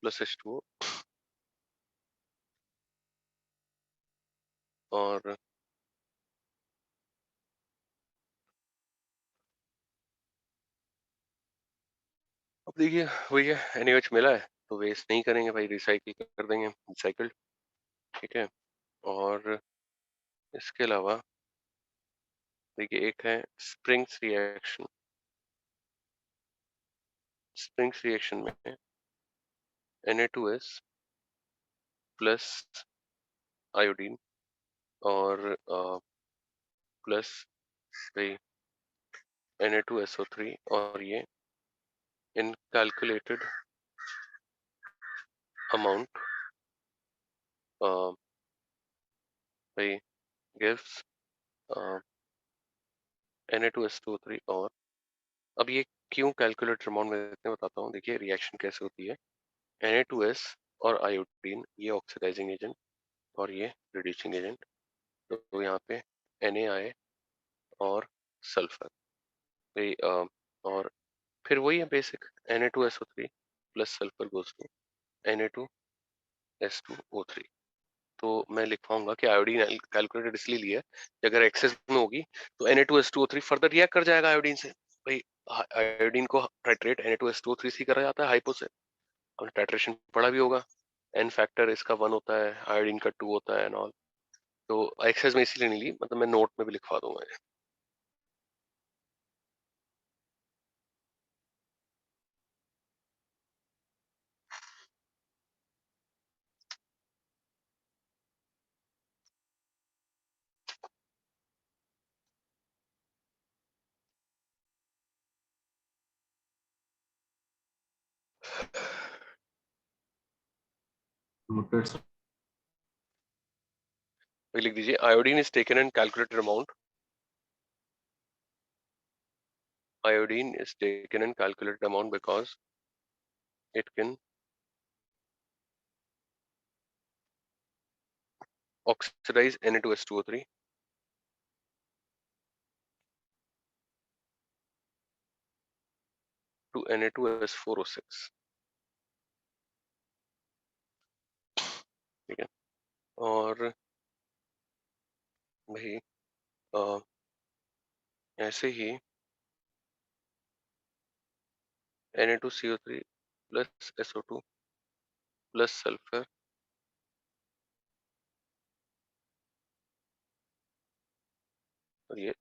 [SPEAKER 1] प्लस H2O और अब देखिए वही है, NaOH मिला है तो वेस्ट नहीं करेंगे भाई, रिसाइकिल कर देंगे, रिसाइकल्ड। ठीक है, और इसके अलावा देखिए एक है स्प्रिंग्स रिएक्शन। स्प्रिंग्स रिएक्शन में Na2S प्लस आयोडीन और प्लस भाई Na2SO3, और ये इन कैलकुलेटेड अमाउंट भाई गिव्स Na2S2O3। और अब ये क्यों कैलकुलेटेड अमाउंट में देते हैं बताता हूँ। देखिए रिएक्शन कैसे होती है, Na2S और आयोडीन ये ऑक्सीडाइजिंग एजेंट और ये रिड्यूसिंग एजेंट, तो यहाँ पे Na और सल्फर भाई और फिर वही है basic, Na2SO3 plus sulphur goes to Na2S2O3। तो मैं लिखवाऊंगा कि आयोडीन कैलकुलेटेड इसलिए लिया है कि अगर एक्सेस में होगी तो Na2S2O3 फर्दर रिएक्ट कर जाएगा आयोडीन से। भाई आयोडीन को टाइट्रेट Na2S2O3 से करा जाता है हाइपो से, हमने टाइट्रेशन पढ़ा भी होगा। एन फैक्टर इसका 1 होता है, आयोडीन का 2 होता है एंड ऑल। तो एक्सेस में इसीलिए नहीं ली, मतलब मैं नोट में भी लिखवा दूंगा ये। भाई लिख दीजिए iodine is taken in calculated amount. Iodine is taken in calculated amount because it can oxidize Na2S2O3 to Na2S4O6। ठीक है, और भाई ऐसे ही Na2CO3 plus SO2 plus sulphur और ये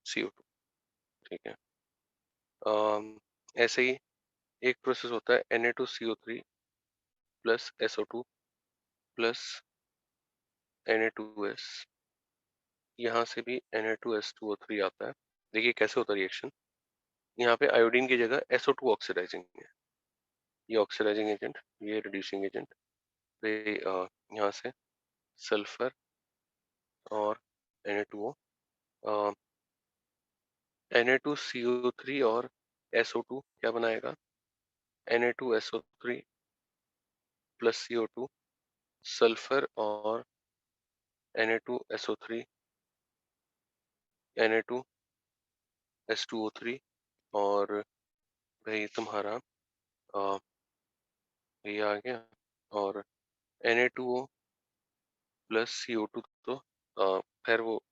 [SPEAKER 1] CO2। ठीक है, ऐसे ही एक प्रोसेस होता है Na2CO3 plus SO2 plus Na2S, यहाँ से भी Na2S2O3 आता है। देखिए कैसे होता है रिएक्शन, यहाँ पे आयोडीन की जगह SO2 ऑक्सीडाइजिंग है, ये ऑक्सीडाइजिंग एजेंट, ये रिड्यूसिंग एजेंट। तो यहाँ से सल्फर और Na2O, Na2CO3 और SO2 क्या बनाएगा, Na2SO3 प्लस CO2, सल्फर और Na2SO3, Na2S2O3 और भाई तुम्हारा ये आ गया, और Na2O प्लस CO2, तो फिर वो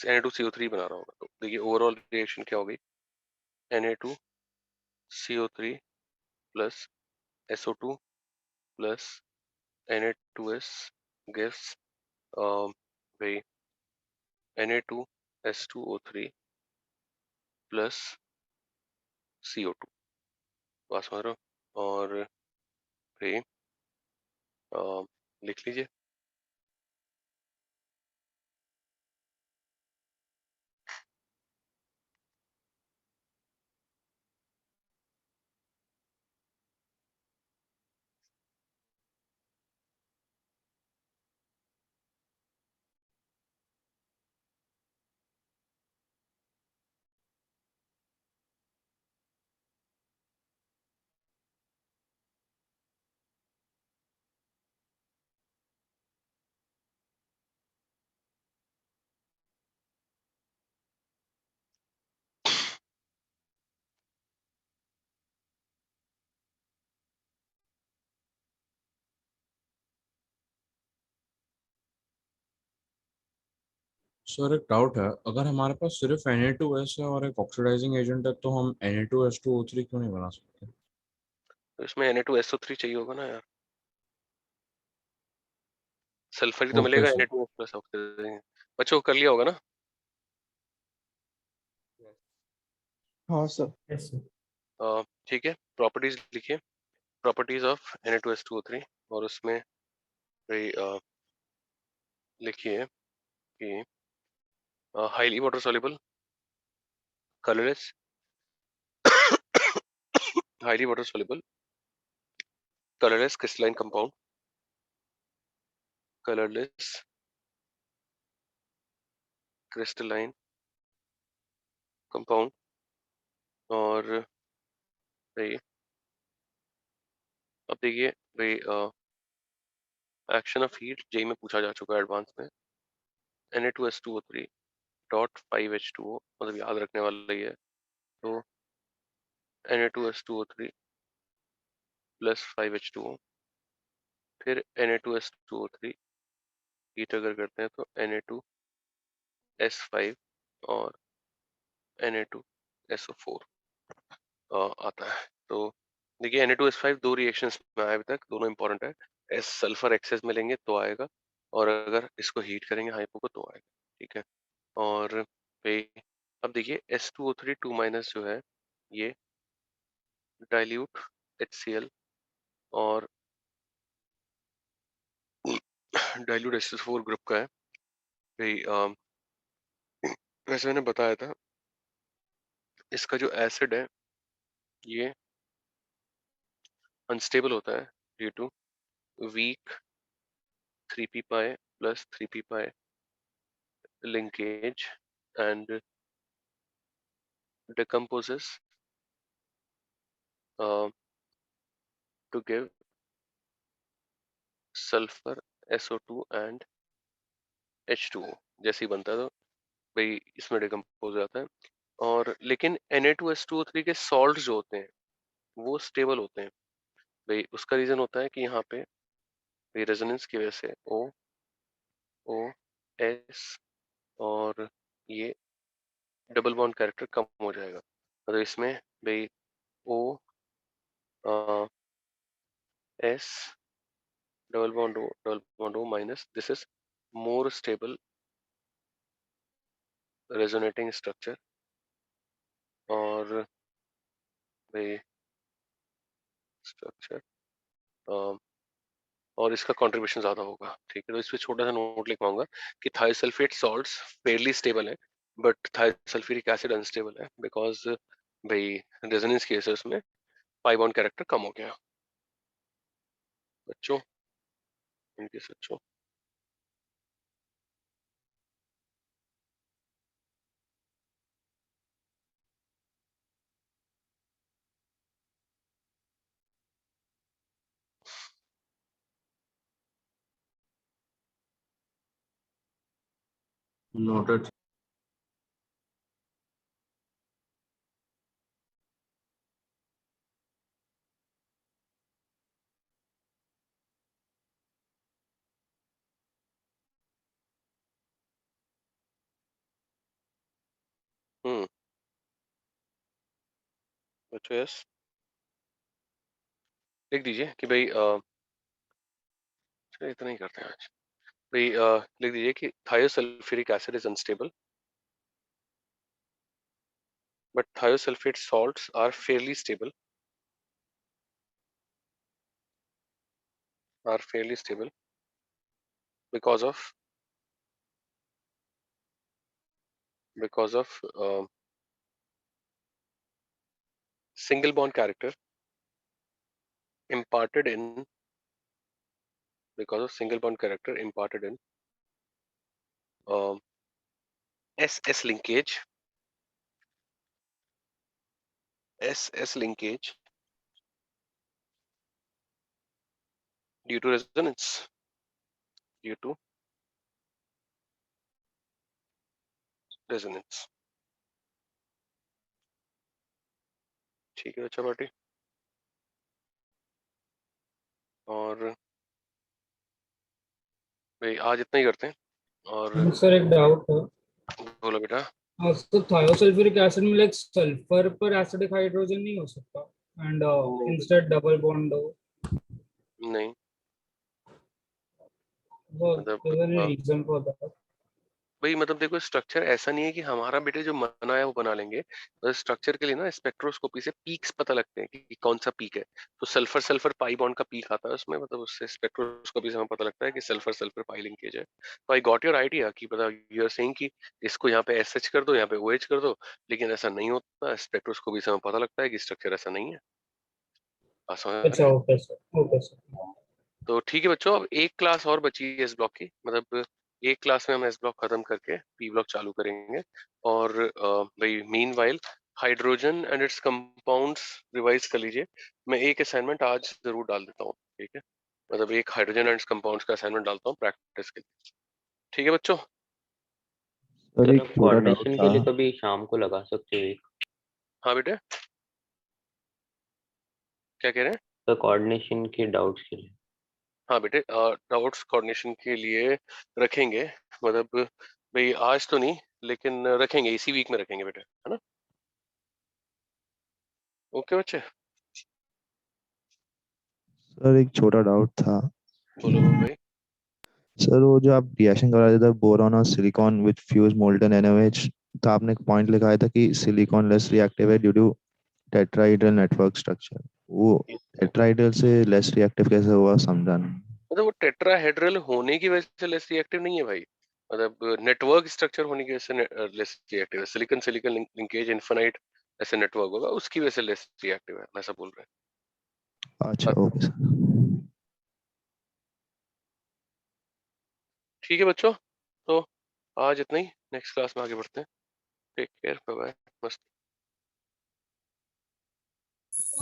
[SPEAKER 1] Na2CO3 बना रहा होगा। तो देखिए ओवरऑल रिएक्शन क्या होगी, Na2CO3 plus SO2 plus Na2S gives भाई Na2S2O3 प्लस CO2। बात समझ रहे हो, और भाई लिख लीजिए।
[SPEAKER 10] सर एक डाउट है, अगर हमारे पास सिर्फ Na2S है और एक ऑक्सीडाइजिंग एजेंट है तो हम Na2S2O3 क्यों नहीं बना सकते?
[SPEAKER 1] तो इसमें Na2SO3 चाहिए होगा ना यार, सल्फर ही तो
[SPEAKER 10] ओके
[SPEAKER 1] मिलेगा
[SPEAKER 10] सर।
[SPEAKER 1] Na2S plus oxygen. बच्चों कर लिया होगा ना?
[SPEAKER 3] हाँ सर।
[SPEAKER 5] Yes, sir.
[SPEAKER 1] ठीक है, प्रॉपर्टीज लिखिए, प्रॉपर्टीज ऑफ Na2S2O3, और उसमें भाई लिखिए कि highly water soluble, colorless, highly water soluble, colorless crystalline compound, colorless crystalline compound, और भाई अब देखिए भाई एक्शन ऑफ हीट जेई में पूछा जा चुका है एडवांस में, Na2S2O3 डॉट 5H2O, मतलब याद रखने वाला ही है, तो Na2S2O3 प्लस 5H2O, फिर Na2S2O3 हीट अगर करते हैं तो Na2S5 और Na2SO4 आता है। तो देखिए Na2S5 दो रिएक्शंस में आया अभी तक, दोनों इंपॉर्टेंट है। एस सल्फर एक्सेस में लेंगे तो आएगा, और अगर इसको हीट करेंगे हाइपो को तो आएगा, ठीक है। और भाई अब देखिए S2O3 2- जो है ये डाइल्यूट HCl और डाइल्यूट HCl4 ग्रुप का है भाई। वैसे मैंने बताया था इसका जो एसिड है ये अनस्टेबल होता है due to weak 3p pi plus 3p pi linkage and decomposes to give sulfur SO2 and H2O, जैसे ही बनता है तो भाई इसमें डिकम्पोज हो जाता है। और लेकिन Na2S2O3 के सॉल्ट जो होते हैं वो स्टेबल होते हैं भाई। उसका रीजन होता है कि यहाँ पे रेजोनेंस की वजह से OOS और ये डबल बॉन्ड कैरेक्टर कम हो जाएगा, मतलब इसमें भाई OS double bond O minus, this is more stable resonating structure, और भाई स्ट्रक्चर और इसका कंट्रीब्यूशन ज्यादा होगा, ठीक है। तो इस पे छोटा सा नोट लिखवाऊंगा कि थायोसल्फेट सॉल्ट्स फेयरली स्टेबल है, बट थायोसल्फ्यूरिक एसिड अनस्टेबल है बिकॉज भाई रेजोनेंस केसेस में पाई बॉन्ड कैरेक्टर कम हो गया। बच्चों इनके बच्चों
[SPEAKER 10] नोटेड।
[SPEAKER 1] बच्चों यस लिख दीजिए कि भाई चलिए इतना ही करते हैं आज भाई। लिख दीजिए कि thiosulfuric acid is unstable but thiosulfate salts are fairly stable because of single bond character imparted in um, SS linkage due to resonance ठीक है अच्छा पार्टी। और भाई आज इतना ही करते हैं। और
[SPEAKER 5] सर एक डाउट है,
[SPEAKER 1] बोलो बेटा।
[SPEAKER 5] तो thiosylphuric acid में like sulfur पर acidic hydrogen नहीं हो सकता and instead double bond हो
[SPEAKER 1] नहीं,
[SPEAKER 5] so
[SPEAKER 1] मतलब
[SPEAKER 5] is there any reason for that?
[SPEAKER 1] भाई मतलब देखो स्ट्रक्चर ऐसा नहीं है कि हमारा बेटे जो बना है वो बना लेंगे। तो स्ट्रक्चर के लिए ना स्पेक्ट्रोस्कोपी से पीक्स पता लगते हैं कि कौन सा पीक है। तो सल्फर सल्फर पाई बॉन्ड का पीक आता है उसमें, मतलब उससे स्पेक्ट्रोस्कोपी से हमें पता लगता है कि सल्फर सल्फर पाई लिंकेज है। तो आई गॉट योर आइडिया कि मतलब यू आर सेइंग कि इसको यहाँ पे एसएच कर दो, यहाँ पे ओएच कर दो, लेकिन ऐसा नहीं होता। स्पेक्ट्रोस्कोपी से हमें पता लगता है कि स्ट्रक्चर ऐसा नहीं है। बात समझ
[SPEAKER 5] अच्छा
[SPEAKER 1] रहे हैं?
[SPEAKER 5] ओके सर
[SPEAKER 1] तो ठीक है बच्चों, अब एक क्लास और बची है इस ब्लॉक की, मतलब एक क्लास में हम इस ब्लॉक खत्म करके पी ब्लॉक चालू करेंगे। और भाई meanwhile hydrogen and it's compounds revise कर लीजिए। मैं एक असाइनमेंट आज जरूर डाल देता हूँ, ठीक है? मतलब एक हाइड्रोजन एंड इट्स कंपाउंड्स का असाइनमेंट डालता हूँ प्रैक्टिस के लिए। ठीक है बच्चों?
[SPEAKER 6] सर
[SPEAKER 9] एक
[SPEAKER 6] आप
[SPEAKER 9] छोटा डाउट
[SPEAKER 6] कोऑर्डिनेशन के
[SPEAKER 9] था।
[SPEAKER 6] लिए कभी शाम को लगा सकते हो एक।
[SPEAKER 1] हाँ बेटे, क्या कह रहे हैं?
[SPEAKER 6] सर कोऑर्डिनेशन के डाउट्स के लिए।
[SPEAKER 1] हाँ बेटे, डाउट्स कोऑर्डिनेशन के लिए रखेंगे। मतलब भाई आज तो नहीं, लेकिन रखेंगे, इसी वीक में रखेंगे बेटे, है ना? ओके बच्चे,
[SPEAKER 9] सर एक छोटा डाउट था।
[SPEAKER 1] बोलो भाई।
[SPEAKER 9] सर वो जो आप रिएक्शन करा रहे थे बोरॉन और silicon with fuse molten NOH, तो आपने एक पॉइंट लिखा था कि सिलिकॉन लेस रिएक्टिव है due to tetrahedral network structure. वो टेट्राहेड्रल से लेस रिएक्टिव कैसे हुआ समझा नहीं।
[SPEAKER 1] मतलब वो टेट्राहेड्रल होने की वजह से लेस रिएक्टिव नहीं है भाई। मतलब नेटवर्क स्ट्रक्चर होने की वजह से लेस रिएक्टिव है। सिलिकॉन सिलिकॉन लिंकेज इनफिनाइट ऐसे नेटवर्क होगा, उसकी वजह से लेस रिएक्टिव है, ऐसा बोल रहे
[SPEAKER 9] अच्छा
[SPEAKER 1] हैं।
[SPEAKER 9] Okay sir.
[SPEAKER 1] ठीक है बच्चों, तो आज इतना ही, नेक्स्ट क्लास में आगे बढ़ते हैं। टेक केयर, बाय बाय, मस्त।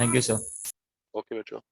[SPEAKER 4] Thank you sir.
[SPEAKER 1] ओके बच्चों।